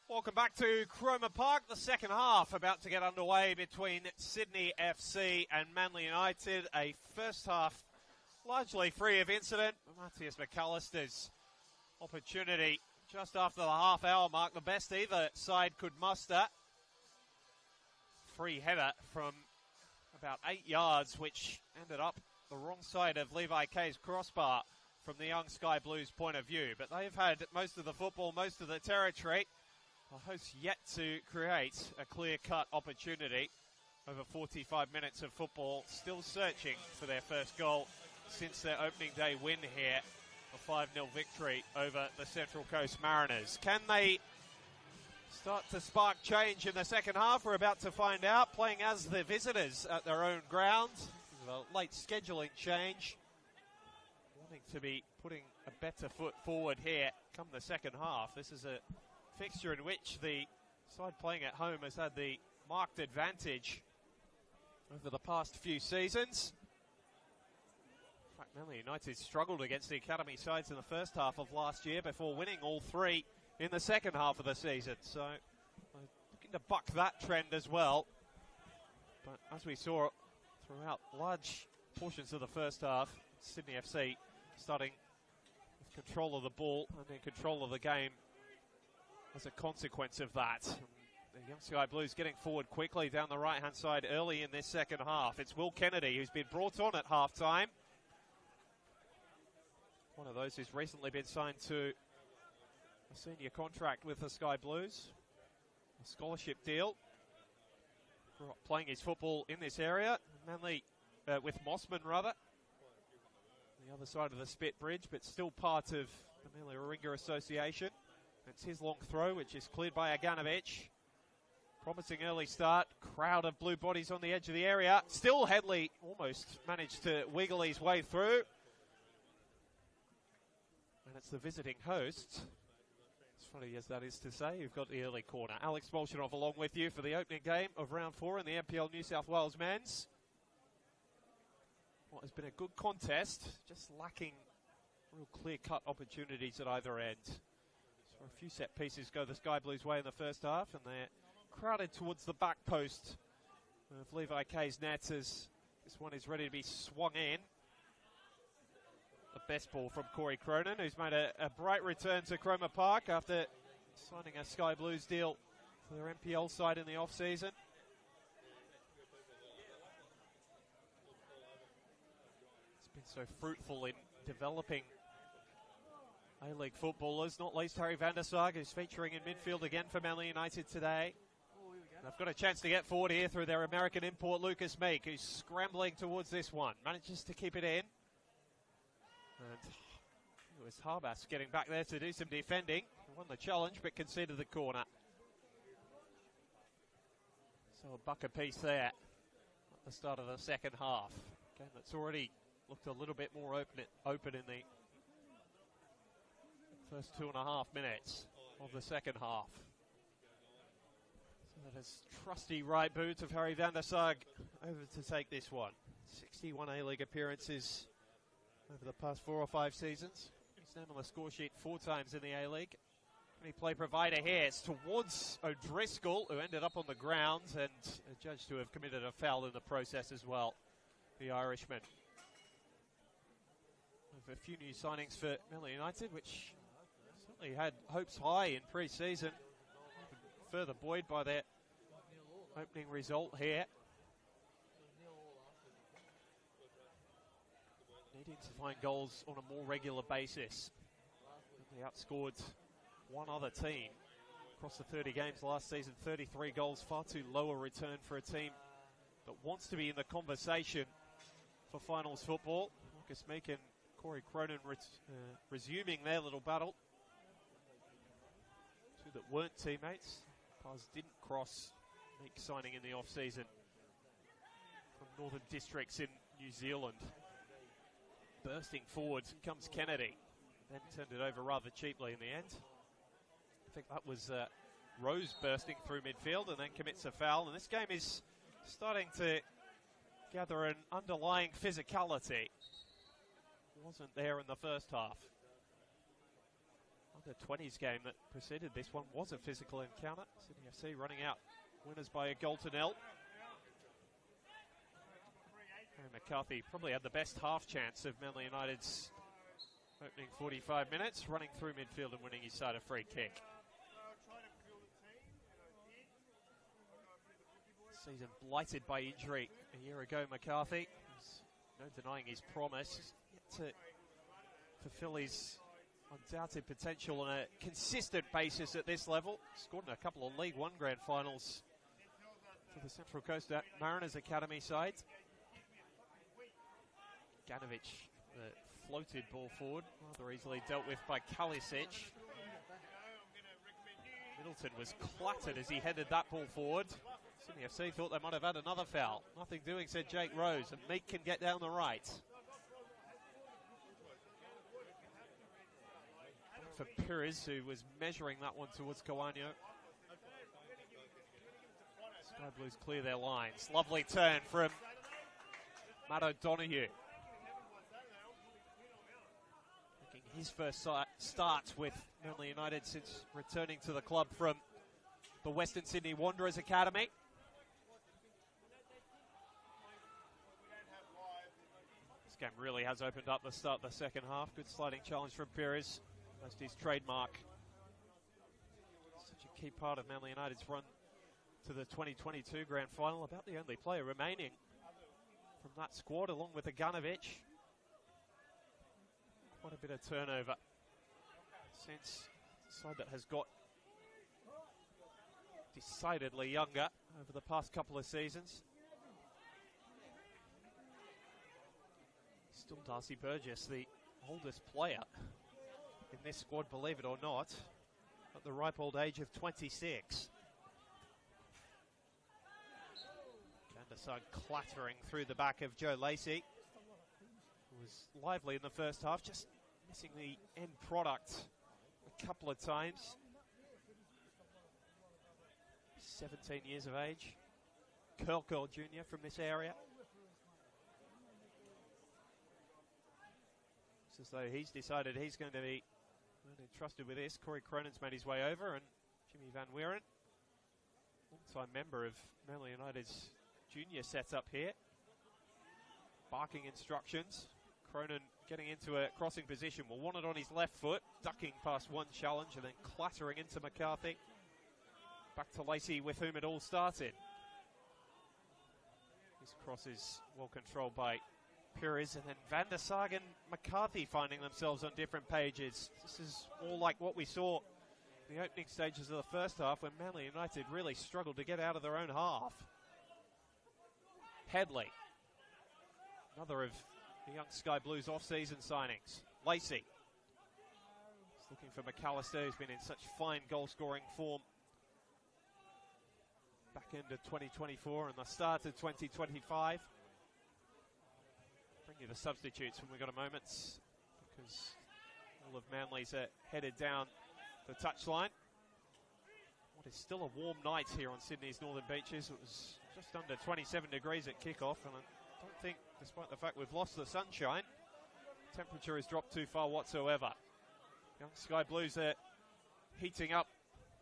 Welcome back to Cromer Park. The second half about to get underway between Sydney FC and Manly United. A first half largely free of incident. Matthias McAllister's opportunity just after the half-hour mark, the best either side could muster. Free header from about 8 yards, which ended up the wrong side of Levi Kay's crossbar from the young Sky Blues' point of view. But they've had most of the football, most of the territory. The hosts yet to create a clear-cut opportunity. Over 45 minutes of football, still searching for their first goal since their opening day win here. A 5-0 victory over the Central Coast Mariners. Can they start to spark change in the second half? We're about to find out. Playing as the visitors at their own ground. A late scheduling change. Wanting to be putting a better foot forward here come the second half. This is a fixture in which the side playing at home has had the marked advantage over the past few seasons. In fact, Manly United struggled against the academy sides in the first half of last year before winning all three in the second half of the season. So looking to buck that trend as well. But as we saw throughout large portions of the first half, Sydney FC starting with control of the ball and in control of the game as a consequence of that. The young Sky Blues getting forward quickly down the right-hand side early in this second half. It's Will Kennedy who's been brought on at half-time. One of those who's recently been signed to a senior contract with the Sky Blues. A scholarship deal. Grew up playing his football in this area. Manly, with Mossman rather. The other side of the Spit Bridge, but still part of the Manly Warringah Association. It's his long throw, which is cleared by Aganovic. Promising early start. Crowd of blue bodies on the edge of the area. Still Headley almost managed to wiggle his way through. And it's the visiting hosts. As funny as that is to say, you've got the early corner. Alex Bolshinov along with you for the opening game of round 4 in the NPL New South Wales men's. What has been a good contest, just lacking real clear-cut opportunities at either end. So a few set pieces go the Sky Blues' way in the first half, and they're crowded towards the back post of Levi Kay's net as this one is ready to be swung in. The best ball from Corey Cronin, who's made a bright return to Cromer Park after signing a Sky Blues deal for their NPL side in the off-season. It's been so fruitful in developing A-League footballers, not least Harry van der Sarg, who's featuring in midfield again for Manly United today. They've got a chance to get forward here through their American import, Lucas Meek, who's scrambling towards this one. Manages to keep it in. And it was Harbas getting back there to do some defending. Won the challenge, but conceded the corner. So a buck apiece there at the start of the second half. Game that's already looked a little bit more open in the first 2.5 minutes of the second half. So that is trusty right boot of Harry van der Sarg over to take this one. 61 A-League appearances over the past 4 or 5 seasons. He's named on the score sheet 4 times in the A-League. Any play provider here, it's towards O'Driscoll, who ended up on the ground and judged to have committed a foul in the process as well, the Irishman. With a few new signings for Manly United, which certainly had hopes high in pre-season. Further buoyed by their opening result here. Needing to find goals on a more regular basis. They outscored one other team across the 30 games last season. 33 goals, far too low a return for a team that wants to be in the conversation for finals football. Lucas Meek and Corey Cronin resuming their little battle. Two that weren't teammates. Paths didn't cross. Meek signing in the off-season from Northern Districts in New Zealand. Bursting forward comes Kennedy. Then turned it over rather cheaply in the end. I think that was Rose bursting through midfield and then commits a foul. And this game is starting to gather an underlying physicality. Wasn't there in the first half. under-20s game that preceded this one was a physical encounter. Sydney FC running out winners by a goal to nil. Harry McCarthy probably had the best half chance of Manly United's opening 45 minutes, running through midfield and winning his side a free kick. Season blighted by injury a year ago, McCarthy. There's no denying his promise. Yet to fulfill his undoubted potential on a consistent basis at this level. Scored in a couple of League One grand finals for the Central Coast Mariners Academy side. Ganovic, the floated ball forward, rather easily dealt with by Kalisic. Middleton was clattered as he headed that ball forward. Sydney FC thought they might have had another foul. Nothing doing, said Jake Rose, and Meek can get down the right. For Pires, who was measuring that one towards Kawanyo. Sky Blues clear their lines. Lovely turn from Matt O'Donoghue. Making his first start with Manly United since returning to the club from the Western Sydney Wanderers Academy. This game really has opened up the start of the second half. Good sliding challenge from Pires. That's his trademark. Such a key part of Manly United's run to the 2022 grand final. About the only player remaining from that squad, along with Aganovic. Quite a bit of turnover since the side that has got decidedly younger over the past couple of seasons. Still Darcy Burgess, the oldest player in this squad, believe it or not, at the ripe old age of 26. Vandersag clattering through the back of Joe Lacey, who was lively in the first half, just missing the end product a couple of times. 17 years of age. Curl Jr. from this area. It's as though he's decided he's going to be entrusted with this. Corey Cronin's made his way over, and Jimmy Van Wieren, long-time member of Manly United's junior setup here, barking instructions. Cronin getting into a crossing position, will want it on his left foot, ducking past one challenge and then clattering into McCarthy. Back to Lacey, with whom it all started. His cross is well controlled by Pires, and then Van der Sar and McCarthy finding themselves on different pages. This is all like what we saw in the opening stages of the first half, when Manly United really struggled to get out of their own half. Headley, another of the young Sky Blues off-season signings. Lacey, he's looking for McAllister, who's been in such fine goal-scoring form back end of 2024 and the start of 2025. Bring you the substitutes when we've got a moment, because all of Manly's are headed down the touchline. What is still a warm night here on Sydney's northern beaches. It was just under 27 degrees at kickoff, and I don't think, despite the fact we've lost the sunshine, temperature has dropped too far whatsoever. Young Sky Blues are heating up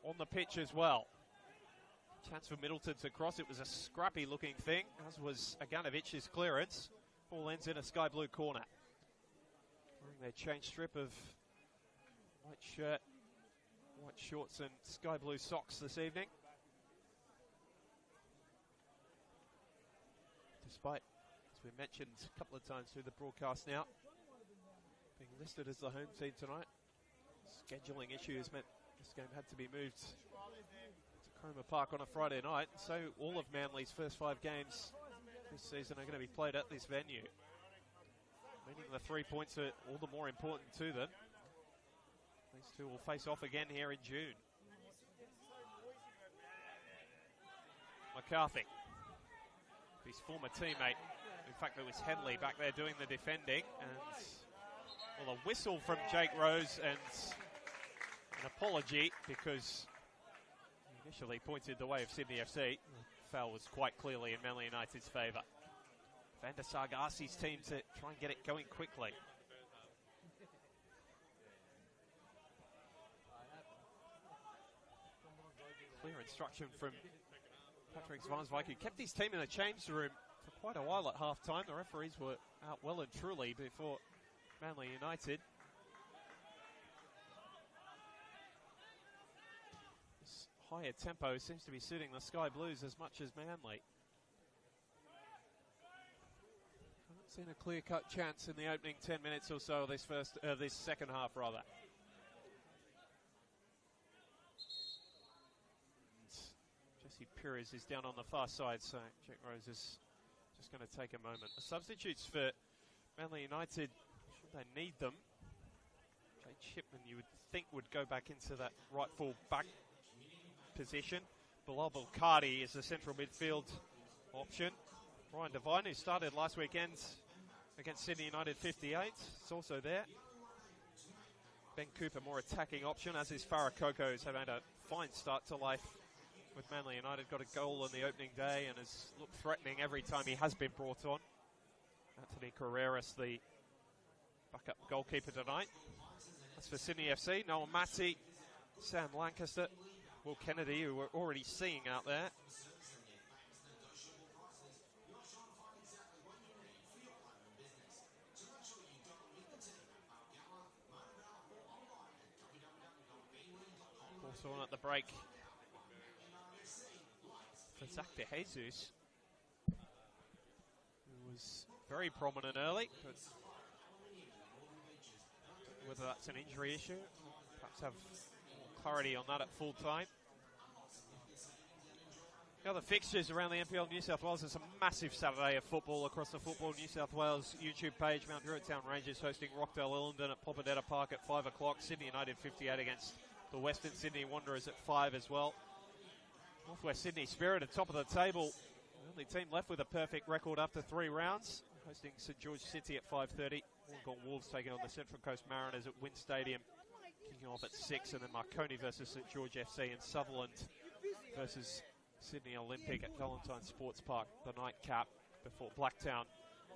on the pitch as well. Chance for Middleton to cross. It was a scrappy looking thing, as was Aganovic's clearance. Ball ends in a Sky Blue corner. Wearing their change strip of white shirt, white shorts and Sky Blue socks this evening. Despite, as we mentioned a couple of times through the broadcast now, being listed as the home team tonight, scheduling issues meant this game had to be moved to Cromer Park on a Friday night. So all of Manly's first 5 games this season are going to be played at this venue, meaning the 3 points are all the more important to them. These two will face off again here in June. McCarthy, his former teammate, in fact it was Headley back there doing the defending, and well, a whistle from Jake Rose and an apology, because he initially pointed the way of Sydney FC. The foul was quite clearly in Manly United's favour. Van der Sar asked his team to try and get it going quickly. clear instruction from Patrick Zvansvik, who kept his team in the change room for quite a while at half-time. The referees were out well and truly before Manly United. This higher tempo seems to be suiting the Sky Blues as much as Manly. Haven't seen a clear-cut chance in the opening 10 minutes or so of this second half, rather. Jesse Perez is down on the far side, so Jack Rose is just going to take a moment. The substitutes for Manly United, should they need them? Jay Chipman, you would think, would go back into that right full back position. Bilal Belkadi is the central midfield option. Ryan Devine, who started last weekend against Sydney United 58, is also there. Ben Cooper, more attacking option, as is Farah Coco, who's had a fine start to life with Manly United. Got a goal on the opening day and has looked threatening every time he has been brought on. Anthony Carreras, the backup goalkeeper tonight. That's for Sydney FC. Noel Matty, Sam Lancaster, Will Kennedy, who we're already seeing out there. Also on at the break for Zach De Jesus, who was very prominent early, but whether that's an injury issue, perhaps have more clarity on that at full time. The other fixtures around the NPL New South Wales, there's a massive Saturday of football across the Football New South Wales YouTube page. Mount Druitt Town Rangers hosting Rockdale Illingdon at Popadetta Park at 5 o'clock. Sydney United 58 against the Western Sydney Wanderers at 5 as well. Northwest Sydney Spirit at top of the table. The only team left with a perfect record after 3 rounds. Hosting St George City at 5:30. Wollongong Wolves taking on the Central Coast Mariners at Wynn Stadium. Kicking off at 6, and then Marconi versus St George FC, and Sutherland versus Sydney Olympic at Valentine Sports Park, the nightcap, before Blacktown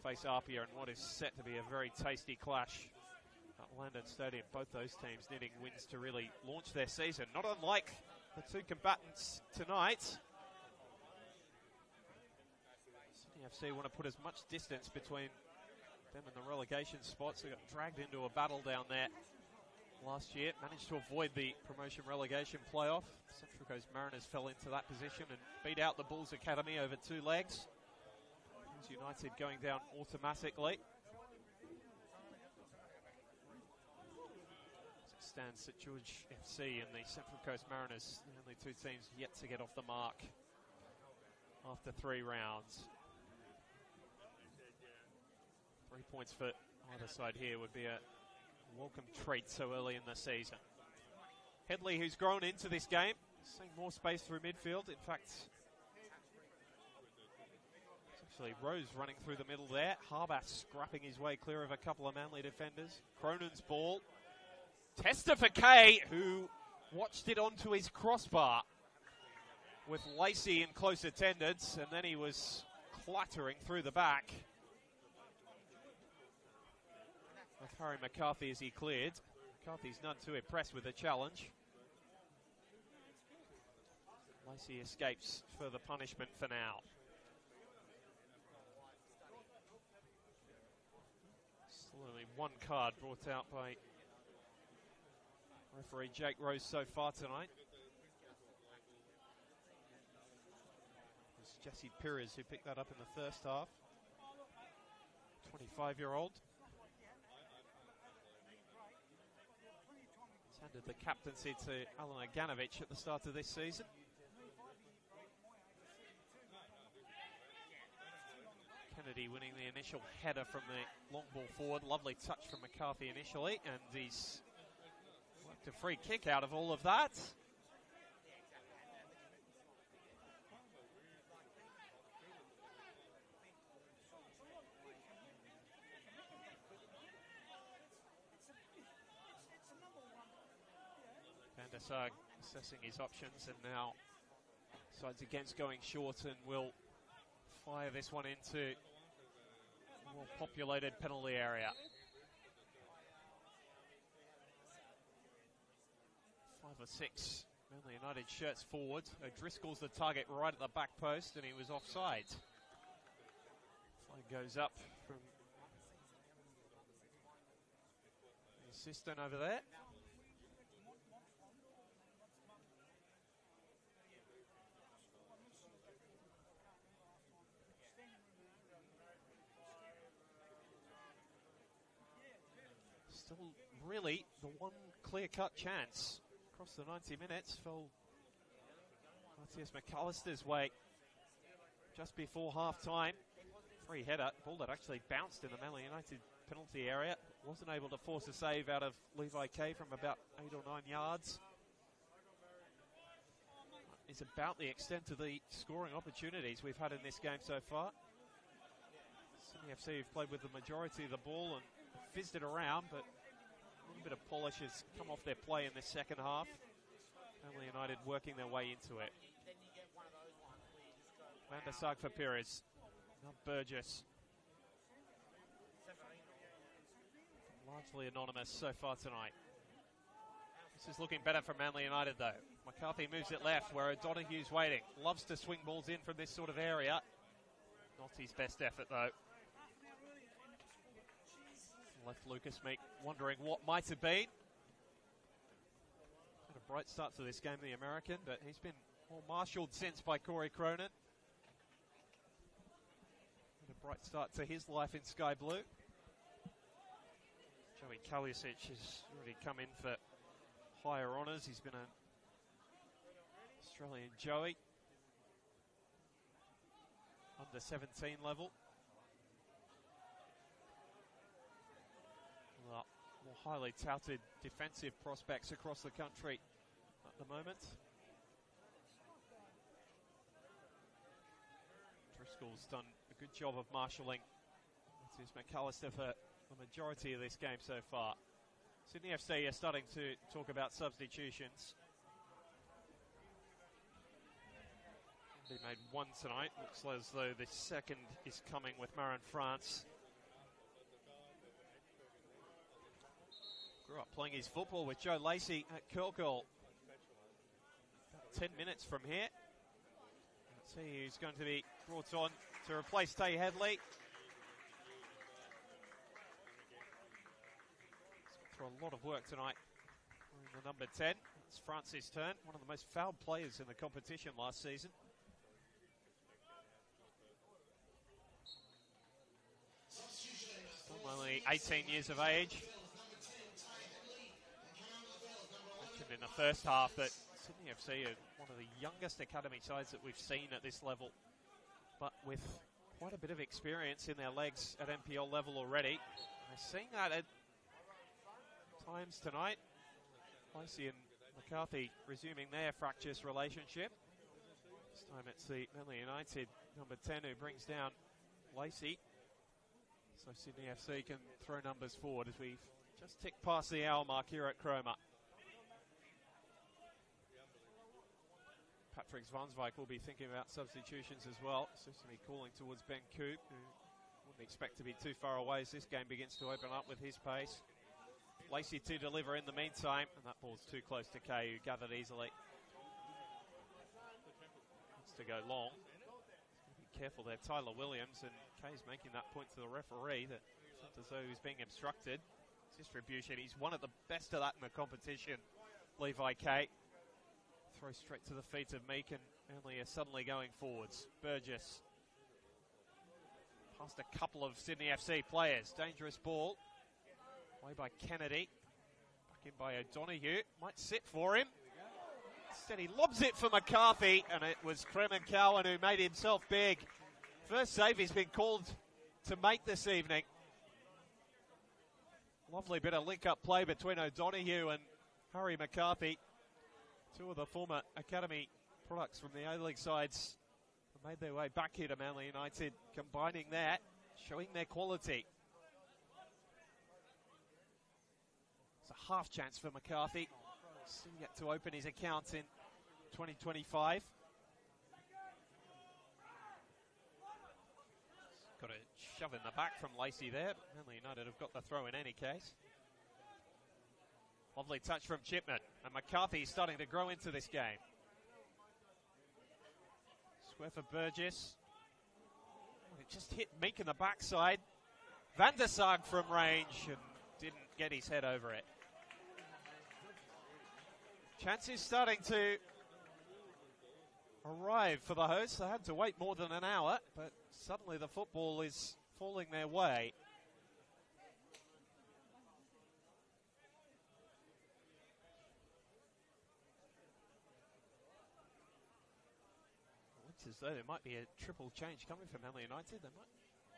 face Apia in what is set to be a very tasty clash at Landon Stadium. Both those teams needing wins to really launch their season, not unlike the two combatants tonight. Sydney FC want to put as much distance between them and the relegation spots. They got dragged into a battle down there last year, managed to avoid the promotion relegation playoff. Central Coast Mariners fell into that position and beat out the Bulls Academy over 2 legs. Bulls United going down automatically. As it stands, St George FC and the Central Coast Mariners, the only 2 teams yet to get off the mark after 3 rounds. 3 points for either side here would be a welcome treat so early in the season. Headley, who's grown into this game, seeing more space through midfield. In fact, it's actually Rose running through the middle there. Harbath scrapping his way clear of a couple of Manly defenders. Cronin's ball. Tester for Kay, who watched it onto his crossbar with Lacey in close attendance, and then he was clattering through the back with Harry McCarthy as he cleared. McCarthy's none too impressed with the challenge. Lacey escapes further punishment for now. Still only 1 card brought out by referee Jake Rose so far tonight. It's Jesse Perez who picked that up in the first half. 25-year-old. Handed the captaincy to Alan Aganovich at the start of this season. Kennedy winning the initial header from the long ball forward. Lovely touch from McCarthy initially, and he's worked a free kick out of all of that. Van der Sar assessing his options, and now decides against going short and will fire this one into a more populated penalty area. 5 or 6 Manly United shirts forward. O'Driscoll's the target right at the back post, and he was offside. Flag goes up from the assistant over there. Still really the one clear-cut chance across the 90 minutes fell Matthias McAllister's way just before half-time. Free header, ball that actually bounced in the Manly United penalty area. Wasn't able to force a save out of Levi Kay from about 8 or 9 yards. It's about the extent of the scoring opportunities we've had in this game so far. Sydney FC have played with the majority of the ball and fizzed it around, but a little bit of polish has come off their play in this second half. Manly United working their way into it. Van der Sar for Perez. Now Burgess. Largely anonymous so far tonight. This is looking better for Manly United though. McCarthy moves it left where O'Donoghue's waiting. Loves to swing balls in from this sort of area. Not his best effort though. Left Lucas Meek wondering what might have been. Had a bright start to this game, the American, but he's been more marshalled since by Corey Cronin. Had a bright start to his life in Sky Blue. Joey Kalisic has already come in for higher honours. He's been an Australian Joey. Under 17 level. More highly touted defensive prospects across the country at the moment. Driscoll's done a good job of marshalling Matthias McAllister for the majority of this game so far. Sydney FC are starting to talk about substitutions. They made one tonight. Looks as though the second is coming with Marin France. Grew up playing his football with Joe Lacey at Kirkle. About 10 minutes from here. Let's see who's going to be brought on to replace Tay Headley. For a lot of work tonight. The number 10. It's Francis' turn. One of the most fouled players in the competition last season. Still only 18 years of age. Mentioned in the first half that Sydney FC are one of the youngest academy sides that we've seen at this level, but with quite a bit of experience in their legs at NPL level already. We're seeing that at times tonight. Lacey and McCarthy resuming their fractious relationship. This time it's the Manly United number 10 who brings down Lacey. So Sydney FC can throw numbers forward as we've just ticked past the hour mark here at Cromer. Patrick Zvansvik will be thinking about substitutions as well. Seems to be calling towards Ben Coop, who wouldn't expect to be too far away as this game begins to open up with his pace. Lacey to deliver in the meantime, and that ball's too close to Kay, who gathered easily. Wants to go long. Be careful there, Tyler Williams, and Kay's making that point to the referee that it's not as though he's being obstructed. Distribution, he's one of the best of that in the competition, Levi Kay. Throw straight to the feet of Meek, and Manly are suddenly going forwards. Burgess past a couple of Sydney FC players. Dangerous ball. Away by Kennedy. Back in by O'Donoghue. Might sit for him. Instead he lobs it for McCarthy, and it was Kremen Cowan who made himself big. First save he's been called to make this evening. Lovely bit of link-up play between O'Donoghue and Harry McCarthy. Two of the former academy products from the A-League sides have made their way back here to Manly United, combining that, showing their quality. It's a half chance for McCarthy. Still yet to open his account in 2025. Got a shove in the back from Lacey there, but Manly United have got the throw in any case. Lovely touch from Chipman. And McCarthy starting to grow into this game. Square for Burgess. It just hit Meek in the backside. Van der Sar from range and didn't get his head over it. Chances starting to arrive for the hosts. They had to wait more than an hour, but suddenly the football is falling their way. Looks as though there might be a triple change coming from Manly United. They might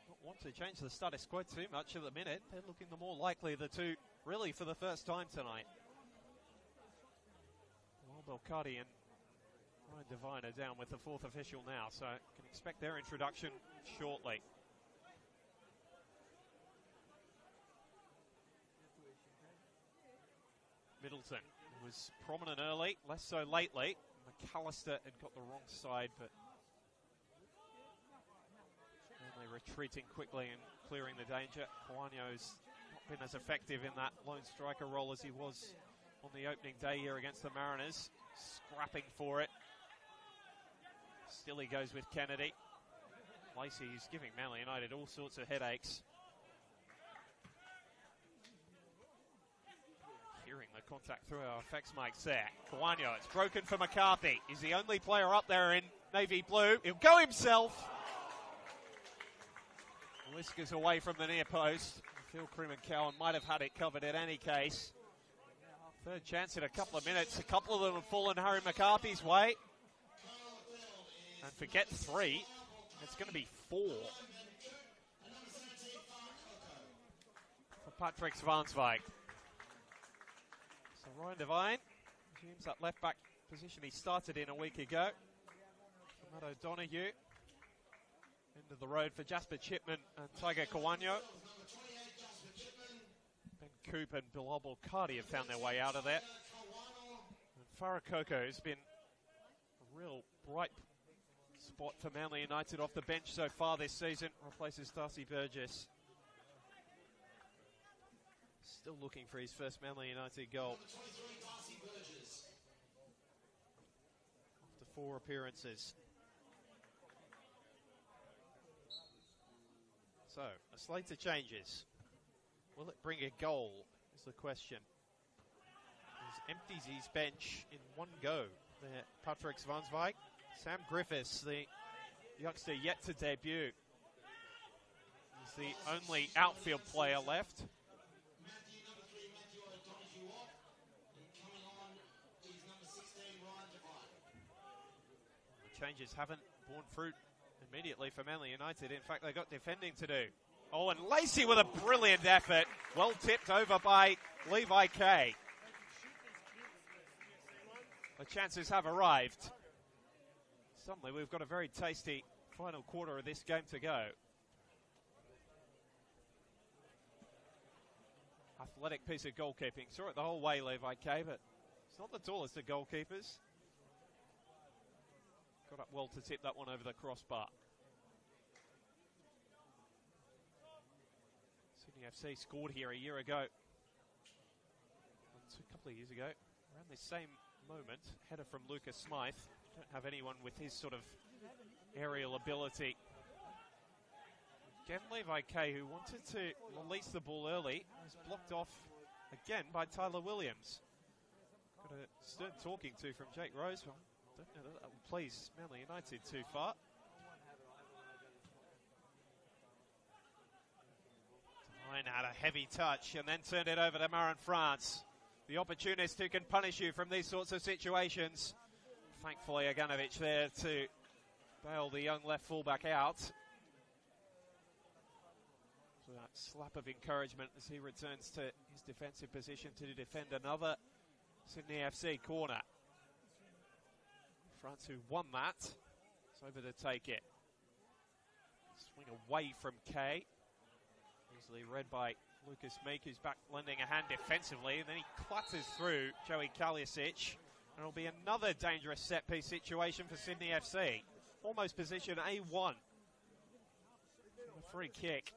not want to change the status quo too much at the minute. They're looking the more likely of the two, really, for the first time tonight. Well, Belcardi and Ryan Devine are down with the fourth official now, so can expect their introduction shortly. Middleton was prominent early, less so lately. McAllister had got the wrong side, but only retreating quickly and clearing the danger. Kawano's not been as effective in that lone striker role as he was on the opening day here against the Mariners. Scrapping for it. Still he goes with Kennedy. Lacey's giving Manly United all sorts of headaches. Hearing the contact through our effects mics there. Kawano, it's broken for McCarthy. He's the only player up there in navy blue. He'll go himself. Whiskers away from the near post. Phil Creeman-Cowan might have had it covered in any case. Third chance in a couple of minutes. A couple of them have fallen Harry McCarthy's way. And forget 3. It's going to be 4. For Patrick Svansvik. So Ryan Devine resumes that left back position he started in a week ago. Matt O'Donoghue. End of the road for Jasper Chipman and Tiger Kawano. Ben Coop and Bilal Belcardi have found their way out of there. And Farah Koko has been a real bright spot for Manly United off the bench so far this season. Replaces Darcy Burgess. Still looking for his first Manly United goal. After 4 appearances. So, a slate of changes. Will it bring a goal, is the question. He empties his bench in one go. There, Patrick Svansvik. Sam Griffiths, the youngster yet to debut. He's the only outfield player left. The changes haven't borne fruit immediately for Manly United. In fact, they've got defending to do. Oh, and Lacey with a brilliant effort. Well tipped over by Levi Kay. The chances have arrived. Suddenly, we've got a very tasty final quarter of this game to go. Athletic piece of goalkeeping. Saw it the whole way, Levi Kay, but it's not the tallest of goalkeepers. Got up well to tip that one over the crossbar. Sydney FC scored here a year ago. A couple of years ago. Around this same moment, header from Lucas Smythe. Don't have anyone with his sort of aerial ability. Again, Levi Kay, who wanted to release the ball early, was blocked off again by Tyler Williams. Got a stern talking to from Jake Rosewell. Don't know that will please Manly United too far. Devine had a heavy touch and then turned it over to Marin France. The opportunist who can punish you from these sorts of situations. Thankfully, Aganovic there to bail the young left fullback out. So that slap of encouragement as he returns to his defensive position to defend another Sydney FC corner. France, who won that, is over to take it. Swing away from Kay. Easily read by Lucas Meek, who's back lending a hand defensively, and then he clutters through Joey Kaljasic. And it'll be another dangerous set-piece situation for Sydney FC. Almost position A1. A free kick.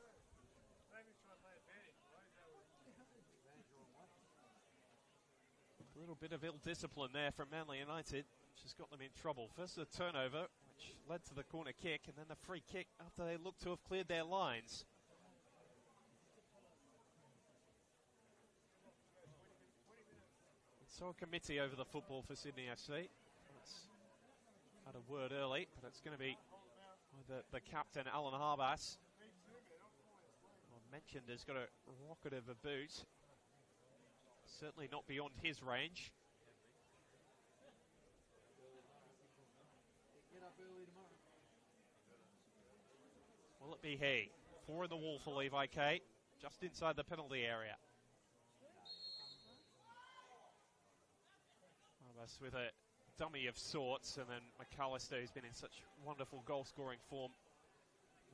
little bit of ill discipline there from Manly United, which has got them in trouble. First the turnover, which led to the corner kick, and then the free kick after they looked to have cleared their lines. And so a committee over the football for Sydney FC. It's had a word early, but it's going to be the captain, Alan Harbas. I mentioned has got a rocket of a boot. Certainly not beyond his range. Will it be he? 4 in the wall for Levi K, just inside the penalty area. Harbas with a dummy of sorts, and then McAllister, who's been in such wonderful goal-scoring form,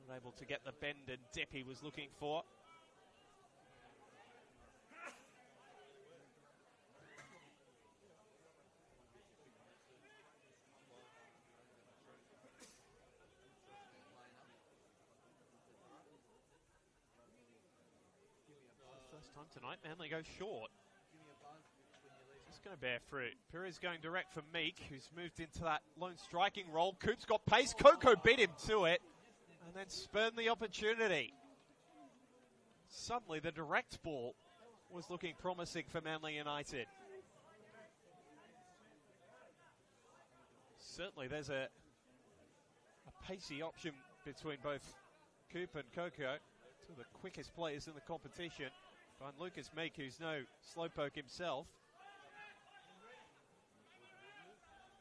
not able to get the bend and dip he was looking for. First time tonight, Manly goes short. Just going to bear fruit. Perez going direct for Meek, who's moved into that lone striking role. Coop's got pace. Coco beat him to it and then spurned the opportunity. Suddenly the direct ball was looking promising for Manly United. Certainly there's a pacey option between both Coop and Coco, two of the quickest players in the competition. Behind Lucas Meek, who's no slowpoke himself.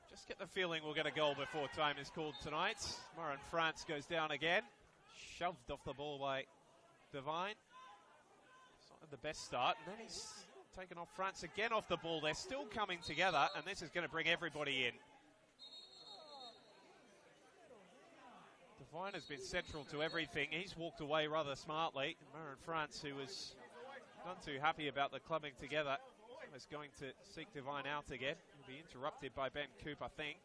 Just get the feeling we'll get a goal before time is called tonight. Marin France goes down again. Shoved off the ball by Devine. It's not the best start. And then he's taken off France again off the ball. They're still coming together, and this is going to bring everybody in. Devine has been central to everything. He's walked away rather smartly. Marin France, who was none too happy about the clubbing together, is going to seek Devine out again. He'll be interrupted by Ben Coop, I think.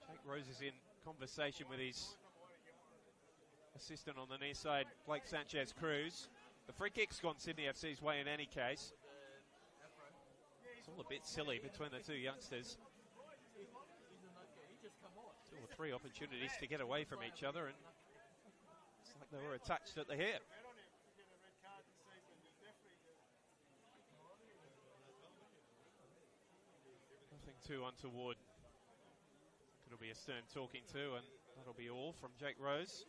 Jake Rose is in conversation with his assistant on the near side, Blake Sanchez-Cruz. The free kick's gone Sydney FC's way in any case. It's all a bit silly between the two youngsters. 2 or 3 opportunities to get away from each other, and it's like they were attached at the hip. Nothing too untoward. It'll be a stern talking to, and that'll be all from Jake Rose.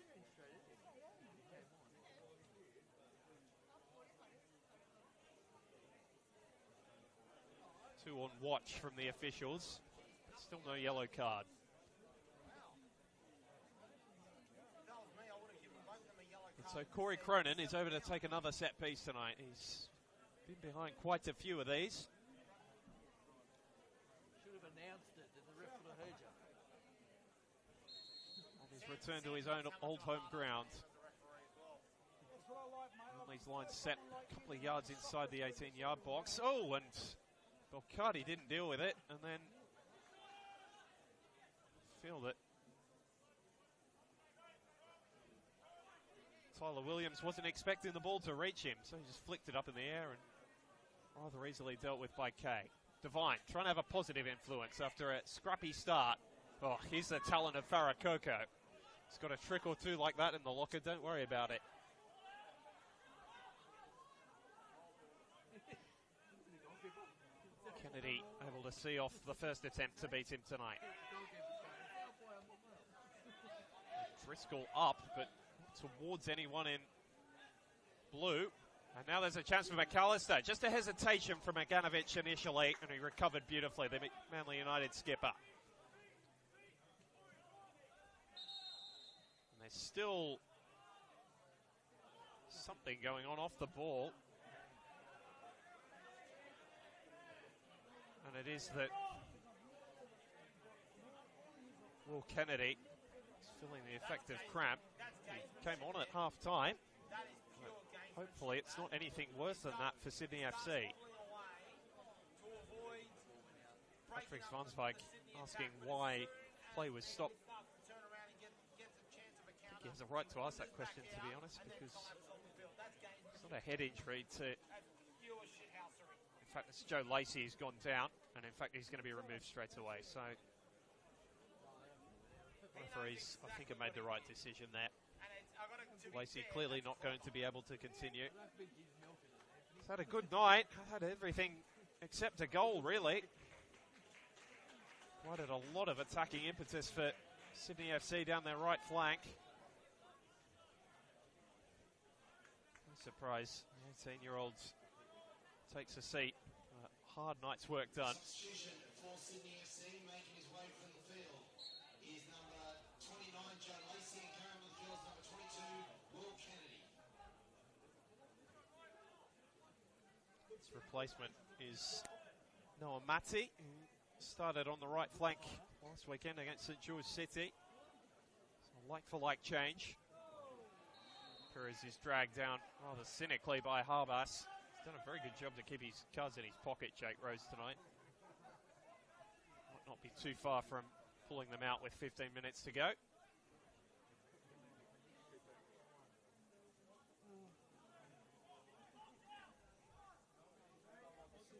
Two on watch from the officials. Still no yellow card. And so Corey Cronin is over to take another set piece tonight. He's been behind quite a few of these. Should have announced it, and the ref would have heard you. On his return to his own old home ground. These lines set a couple of yards inside the 18-yard box. Oh, and Belcardi didn't deal with it, and then feel that Tyler Williams wasn't expecting the ball to reach him, so he just flicked it up in the air and rather easily dealt with by Kay. Devine trying to have a positive influence after a scrappy start. Oh, here's the talent of Farah Coco. He's got a trick or two like that in the locker, don't worry about it. Kennedy able to see off the first attempt to beat him tonight. Driscoll up, but towards anyone in blue. And now there's a chance for McAllister. Just a hesitation from Maganovic initially, and he recovered beautifully, the Manly United skipper. And there's still something going on off the ball. And it is that Will Kennedy is feeling the effect of cramp. He came on at half-time. Hopefully it's not anything worse than that for Sydney FC. Patrick Svansvik asking why play was stopped. I think he has a right to ask that question, to be honest, because it's not a head injury to In fact, it's Joe Lacey who's gone down, and in fact, he's going to be removed straight away. So, referees, I think, have made the right decision there. Lacey clearly not going to be able to continue. He's had a good night, had everything except a goal, really. Provided a lot of attacking impetus for Sydney FC down their right flank. No surprise, the 18-year-old takes a seat. Hard night's work done. Substitution for Sydney FC, making his way from the field is number 29, Joe Lacey, and carrying on the field is number 22, Will Kennedy. His replacement is Noah Matty, who started on the right flank last weekend against St George City. So like-for-like change. Perez is dragged down rather cynically by Harbas. He's done a very good job to keep his cards in his pocket, Jake Rose, tonight. Might not be too far from pulling them out with 15 minutes to go.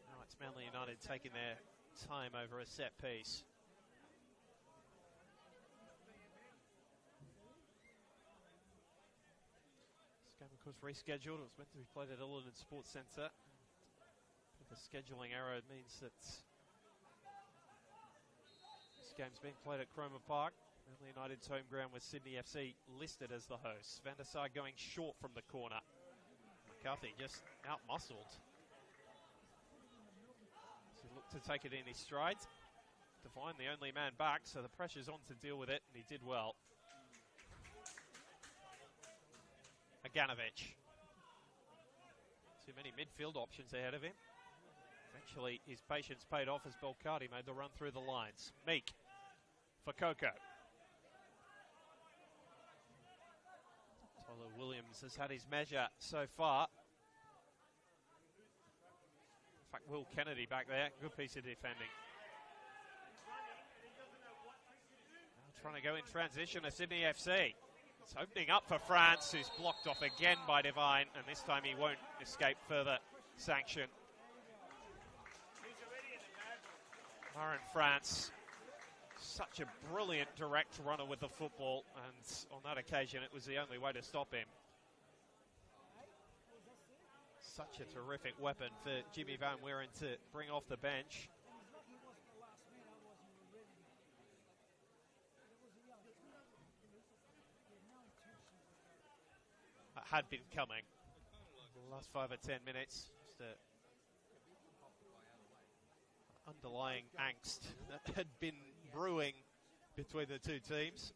Now it's Manly United taking their time over a set piece. This game, of course, rescheduled. It was meant to be played at Illidan Sports Centre. The scheduling error means that this game's being played at Cromer Park. Manly United's home ground with Sydney FC listed as the hosts. Van der Sar going short from the corner. McCarthy just out-muscled. Look to take it in his stride. Devine, the only man back, so the pressure's on to deal with it, and he did well. Aganovic. Too many midfield options ahead of him. Eventually, his patience paid off as Belcardi made the run through the lines. Meek for Coco. Tyler Williams has had his measure so far. In fact, Will Kennedy back there, good piece of defending. Now trying to go in transition to Sydney FC. It's opening up for France, who's blocked off again by Devine, and this time he won't escape further sanction. Marin France, such a brilliant direct runner with the football, and on that occasion it was the only way to stop him. Such a terrific weapon for Jimmy Van Wieren to bring off the bench. That had been coming. The last 5 or 10 minutes, just a underlying angst that had been brewing between the two teams.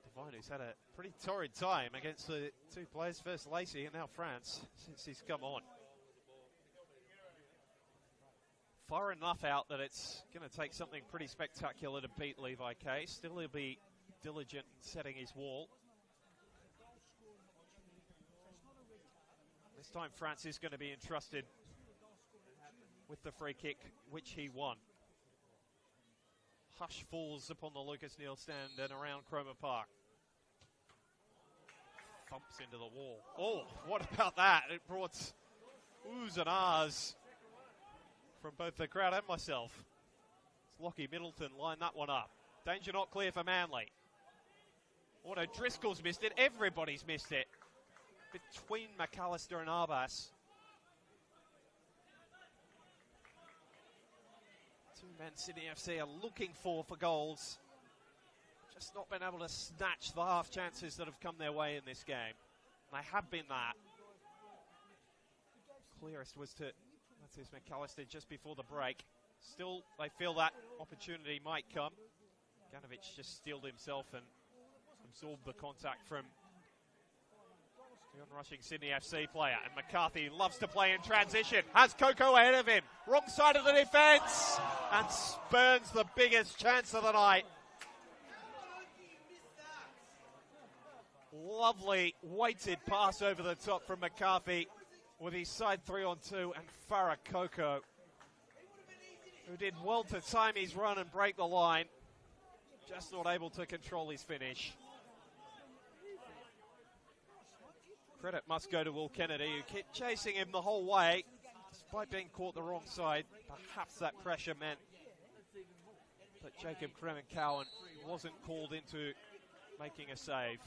Devine, who's had a pretty torrid time against the two players, first Lacey and now France, since he's come on. Far enough out that it's going to take something pretty spectacular to beat Levi K. Still, he'll be diligent in setting his wall. This time France is going to be entrusted with the free kick, which he won. Hush falls upon the Lucas Neal stand and around Cromer Park. Thumps into the wall. Oh, what about that? It brought oohs and ahs from both the crowd and myself. Lockie Middleton lined that one up. Danger not clear for Manly. Auto Driscoll's missed it. Everybody's missed it. Between McAllister and Arbas. Two men Sydney FC are looking for goals. Just not been able to snatch the half chances that have come their way in this game. And they have been that. Clearest was to Matthias McAllister just before the break. Still, they feel that opportunity might come. Ganovic just steeled himself and absorbed the contact from the on-rushing Sydney FC player. And McCarthy loves to play in transition. Has Coco ahead of him. Wrong side of the defence. And spurns the biggest chance of the night. Lovely weighted pass over the top from McCarthy with his side 3-on-2, and Farah Coco, who did well to time his run and break the line, just not able to control his finish. Credit must go to Will Kennedy, who kept chasing him the whole way, despite being caught the wrong side. Perhaps that pressure meant that Jacob Kremenkowen wasn't called into making a save.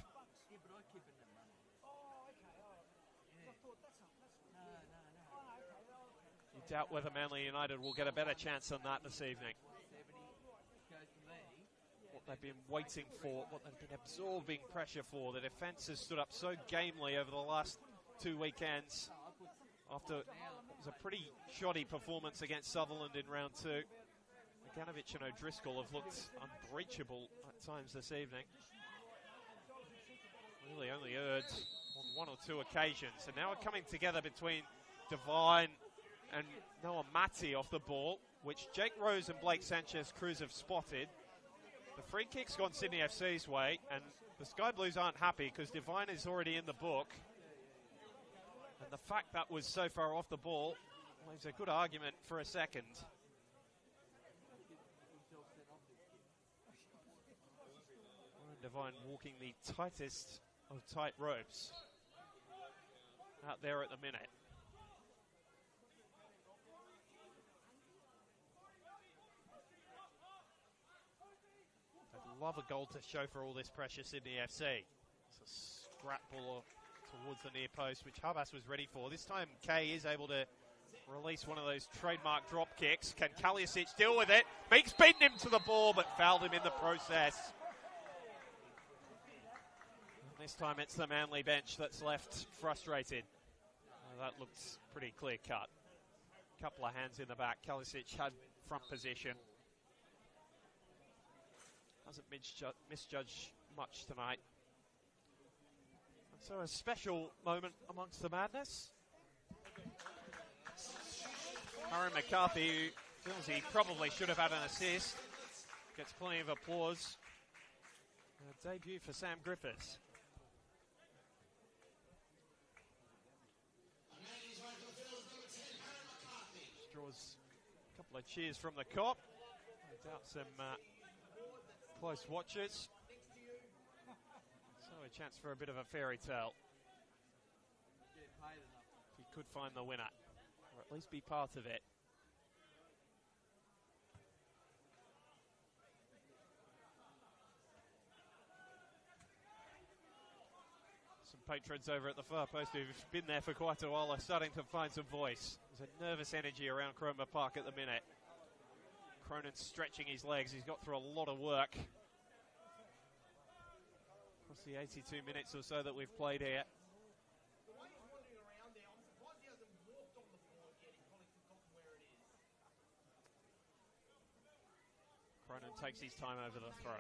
You doubt whether Manly United will get a better chance than that this evening. What they've been waiting for, what they've been absorbing pressure for. The defence has stood up so gamely over the last 2 weekends after it was a pretty shoddy performance against Sutherland in round 2. Ganovich and O'Driscoll have looked unbreachable at times this evening. Really only erred on 1 or 2 occasions. And now we're coming together between Devine and Noah Matty off the ball, which Jake Rose and Blake Sanchez-Cruz have spotted. The free kick's gone Sydney FC's way, and the Sky Blues aren't happy because Devine is already in the book. And the fact that was so far off the ball leaves a good argument for a second. Devine walking the tightest of tight ropes out there at the minute. I'd love a goal to show for all this pressure, Sydney FC. It's a scrap ball towards the near post, which Habas was ready for. This time Kay is able to release one of those trademark drop kicks. Can Kaljasic deal with it? Meek's beaten him to the ball, but fouled him in the process. This time it's the Manly bench that's left frustrated. That looks pretty clear cut. Couple of hands in the back. Kaljasic had front position. Hasn't misjudged much tonight. And so a special moment amongst the madness. Aaron McCarthy, who feels he probably should have had an assist, gets plenty of applause. A debut for Sam Griffiths. Draws a couple of cheers from the cop. No doubt some close watchers. So a chance for a bit of a fairy tale. If he could find the winner, or at least be part of it. Some patrons over at the far post who've been there for quite a while are starting to find some voice. There's a nervous energy around Cromer Park at the minute. Cronen's stretching his legs. He's got through a lot of work across the 82 minutes or so that we've played here. Cronin takes his time over the throw.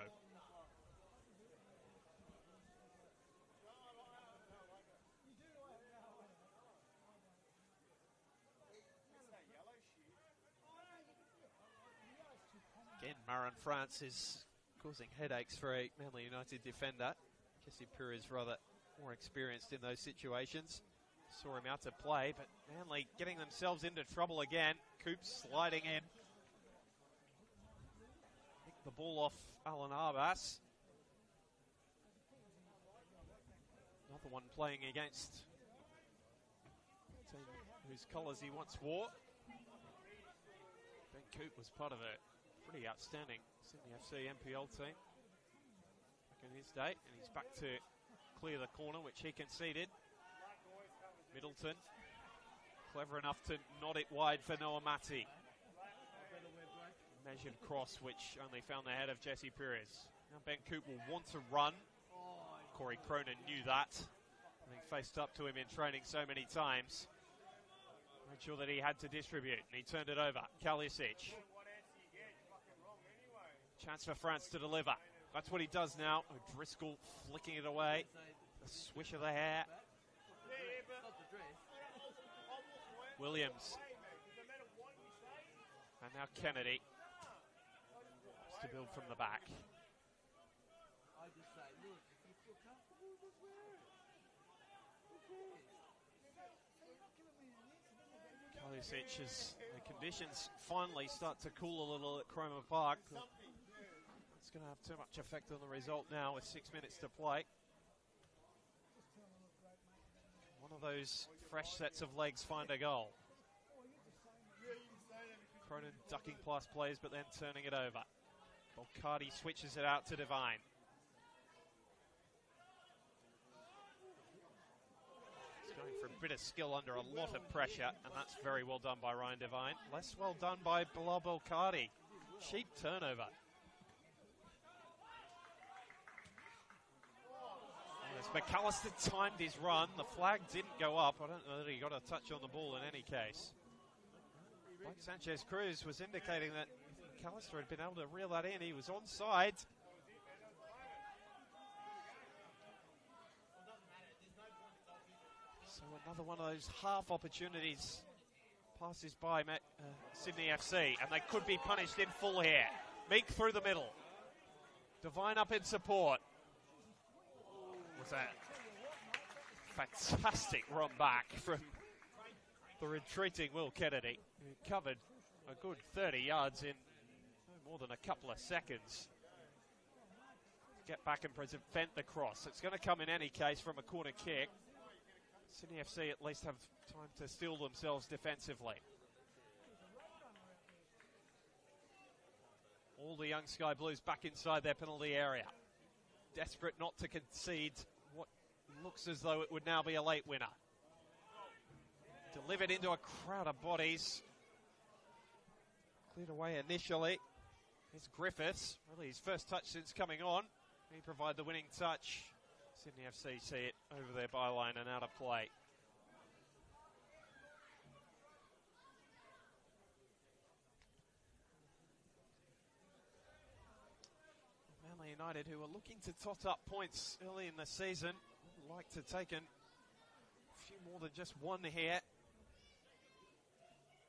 Again, Marin France is causing headaches for a Manly United defender. Jesse Perez rather more experienced in those situations. Saw him out to play, but Manly getting themselves into trouble again. Coops sliding in. Picked the ball off Alan Arbas. Another one playing against the team whose colours he once wore. Ben Coop was part of a pretty outstanding Sydney FC NPL team back in his day, and he's back to clear the corner, which he conceded. Middleton, clever enough to nod it wide for Noah Matty. Measured cross, which only found the head of Jesse Perez. Now Ben Coop will want to run. Corey Cronin knew that, having faced up to him in training so many times. Made sure that he had to distribute, and he turned it over. Kaljasic. Chance for France to deliver. That's what he does now. O'Driscoll flicking it away. A swish of the hair. Williams. And now Kennedy. Wants to build from the back. Kaljasic, as the conditions finally start to cool a little at Cromer Park. It's going to have too much effect on the result now with 6 minutes to play. of those fresh sets of legs find a goal. Cronin ducking past players, but then turning it over. Bolcardi switches it out to Devine. He's going for a bit of skill under a lot of pressure, and that's very well done by Ryan Devine. Less well done by Bilal Bolcardi. Cheap turnover. As McAllister timed his run, the flag didn't go up. I don't know that he got a touch on the ball in any case. Like Sanchez Cruz was indicating that McAllister had been able to reel that in. He was onside. So another one of those half opportunities passes by Sydney FC, and they could be punished in full here. Meek through the middle. Devine up in support. Was that fantastic run back from the retreating Will Kennedy, who covered a good 30 yards in no more than a couple of seconds. Get back and prevent the cross. It's going to come in any case from a corner kick. Sydney FC at least have time to steel themselves defensively. All the young Sky Blues back inside their penalty area. Desperate not to concede what looks as though it would now be a late winner. Delivered into a crowd of bodies. Cleared away initially. Here's Griffiths. Really his first touch since coming on. He provided the winning touch. Sydney FC see it over their byline and out of play. Manly United, who are looking to tot up points early in the season, would like to take a few more than just one here.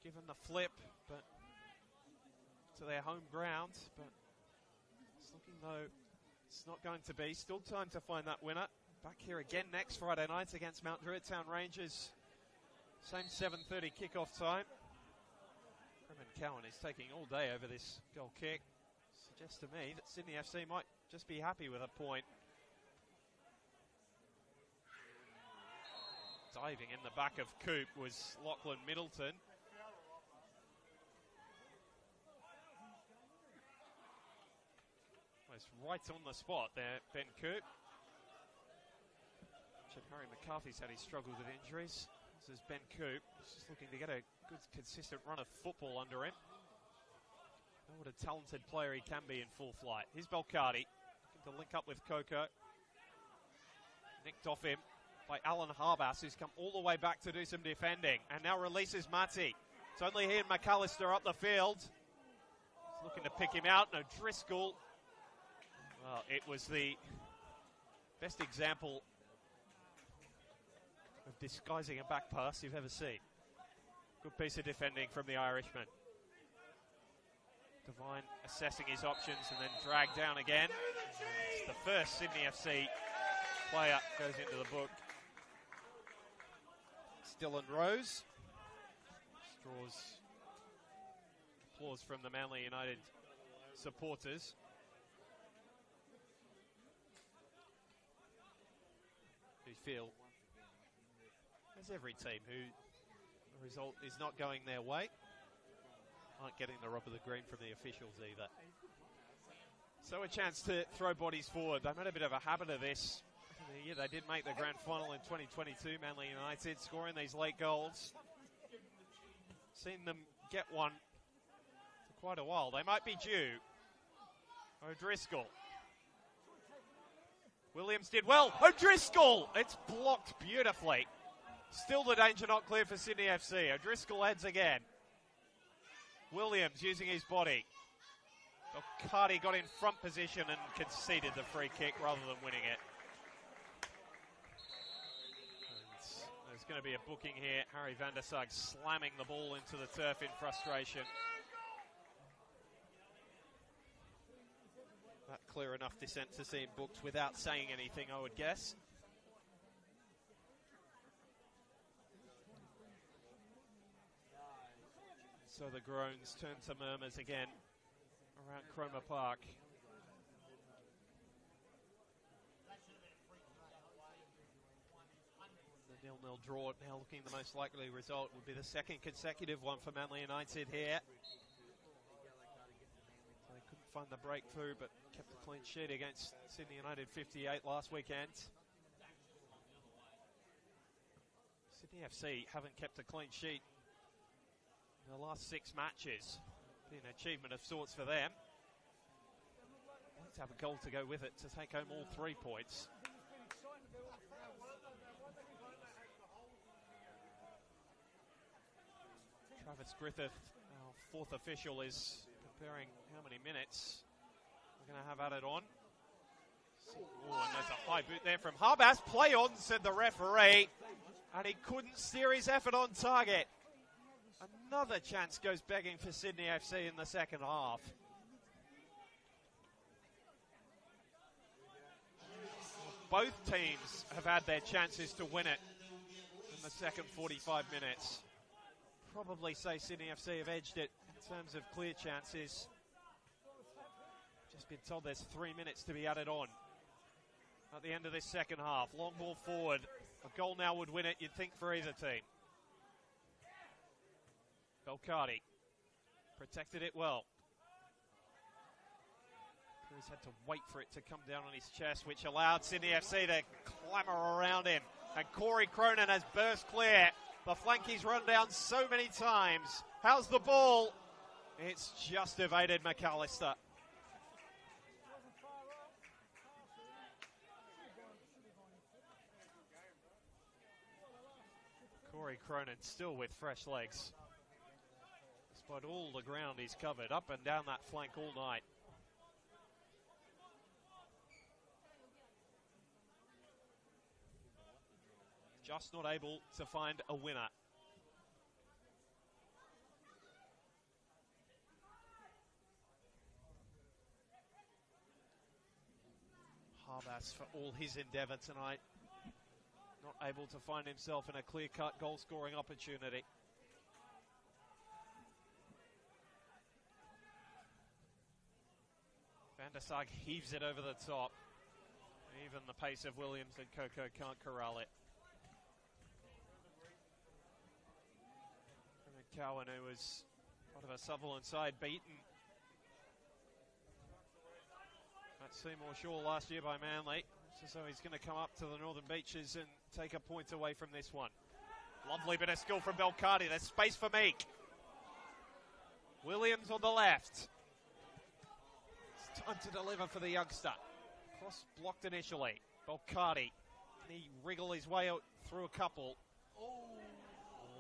Given the flip, but to their home ground, but it's looking though it's not going to be. Still time to find that winner. Back here again next Friday night against Mount Druitt Town Rangers. Same 7:30 kickoff time. Freeman Cowan is taking all day over this goal kick. Suggests to me that Sydney FC might just be happy with a point. Diving in the back of Coop was Lachlan Middleton. Right on the spot there, Ben Coop. Harry McCarthy's had his struggles with injuries. This is Ben Coop. He's just looking to get a good, consistent run of football under him. Know what a talented player he can be in full flight. Here's Bolcardi, looking to link up with Coco. Nicked off him by Alan Harbas, who's come all the way back to do some defending. And now releases Matty. It's only he and McAllister up the field. He's looking to pick him out. No, Driscoll. Well, it was the best example of disguising a back pass you've ever seen. Good piece of defending from the Irishman. Devine assessing his options and then dragged down again. It's the first Sydney FC player goes into the book. Dylan Rose straws applause from the Manly United supporters. Who feel, as every team who the result is not going their way, aren't getting the rub of the green from the officials either. So a chance to throw bodies forward. They made a bit of a habit of this. Yeah, they did make the grand final in 2022, Manly United, scoring these late goals. Seen them get one for quite a while. They might be due. O'Driscoll. Williams did well. O'Driscoll! It's blocked beautifully. Still the danger not clear for Sydney FC. O'Driscoll heads again. Williams using his body. Cardi got in front position and conceded the free kick rather than winning it. And there's going to be a booking here. Harry van der Sag slamming the ball into the turf in frustration. That clear enough dissent to see him booked without saying anything, I would guess. So the groans turn to murmurs again around Cromer Park. The 0-0 draw now looking the most likely result. Would be the second consecutive one for Manly United here. They couldn't find the breakthrough, but kept a clean sheet against Sydney United 58 last weekend. Sydney FC haven't kept a clean sheet in the last 6 matches. Be an achievement of sorts for them. Like to have a goal to go with it to take home all 3 points. Travis Griffith, our 4th official, is comparing how many minutes we're going to have added on. Oh, and there's a high boot there from Harbas. Play on, said the referee. And he couldn't steer his effort on target. Another chance goes begging for Sydney FC in the second half. Both teams have had their chances to win it in the second 45 minutes. Probably say Sydney FC have edged it in terms of clear chances. Just been told there's 3 minutes to be added on at the end of this second half. Long ball forward. A goal now would win it, you'd think, for either team. Belcardi protected it well. Cruz had to wait for it to come down on his chest, which allowed Sydney FC to clamour around him. And Corey Cronin has burst clear. The flank he's run down so many times. How's the ball? It's just evaded McAllister. Corey Cronin still with fresh legs. Despite all the ground he's covered, up and down that flank all night. Just not able to find a winner. Harbas, for all his endeavour tonight, not able to find himself in a clear-cut goal-scoring opportunity. Van der Sar heaves it over the top. Even the pace of Williams and Coco can't corral it. Cowan, who was part of a Sutherland side, beaten at Seymour Shaw last year by Manly. So he's going to come up to the Northern Beaches and take a point away from this one. Lovely bit of skill from Belcardi. There's space for Meek. Williams on the left. It's time to deliver for the youngster. Cross blocked initially. Belcardi. Can he wriggle his way out through a couple?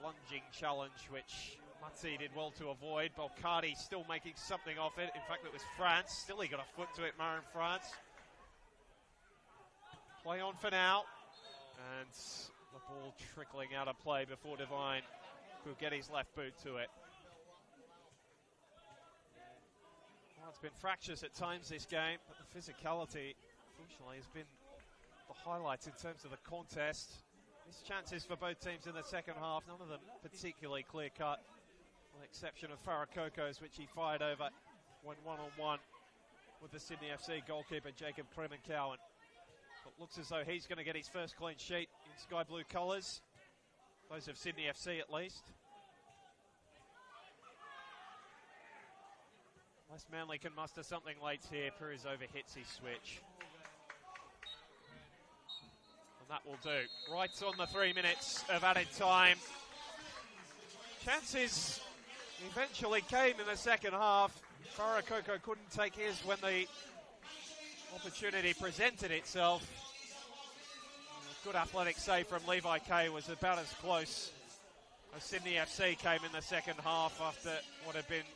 Lunging challenge, which Mutzi did well to avoid. Belcardi still making something of it. In fact, it was France. Still he got a foot to it, Marin France. Play on for now. And the ball trickling out of play before Devine could get his left boot to it. Well, it's been fractious at times this game, but the physicality, unfortunately, has been the highlights in terms of the contest. Missed chances for both teams in the second half, none of them particularly clear-cut, with the exception of Farah-Coco's, which he fired over when one-on-one with the Sydney FC goalkeeper Jacob Kremen-Cowan. But looks as though he's going to get his first clean sheet in sky blue colours, those of Sydney FC at least. Unless Manly can muster something late here, Perez overhits his switch. That will do. Right on the 3 minutes of added time. Chances eventually came in the second half. Farah Coco couldn't take his when the opportunity presented itself. Good athletic save from Levi Kay was about as close as Sydney FC came in the second half after what had been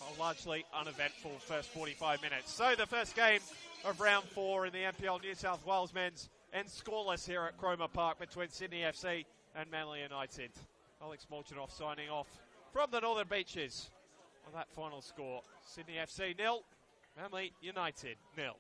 a largely uneventful first 45 minutes. So the first game of round 4 in the NPL New South Wales men's and scoreless here at Cromer Park between Sydney FC and Manly United. Alex Molchanoff signing off from the Northern Beaches on that final score. Sydney FC 0, Manly United 0.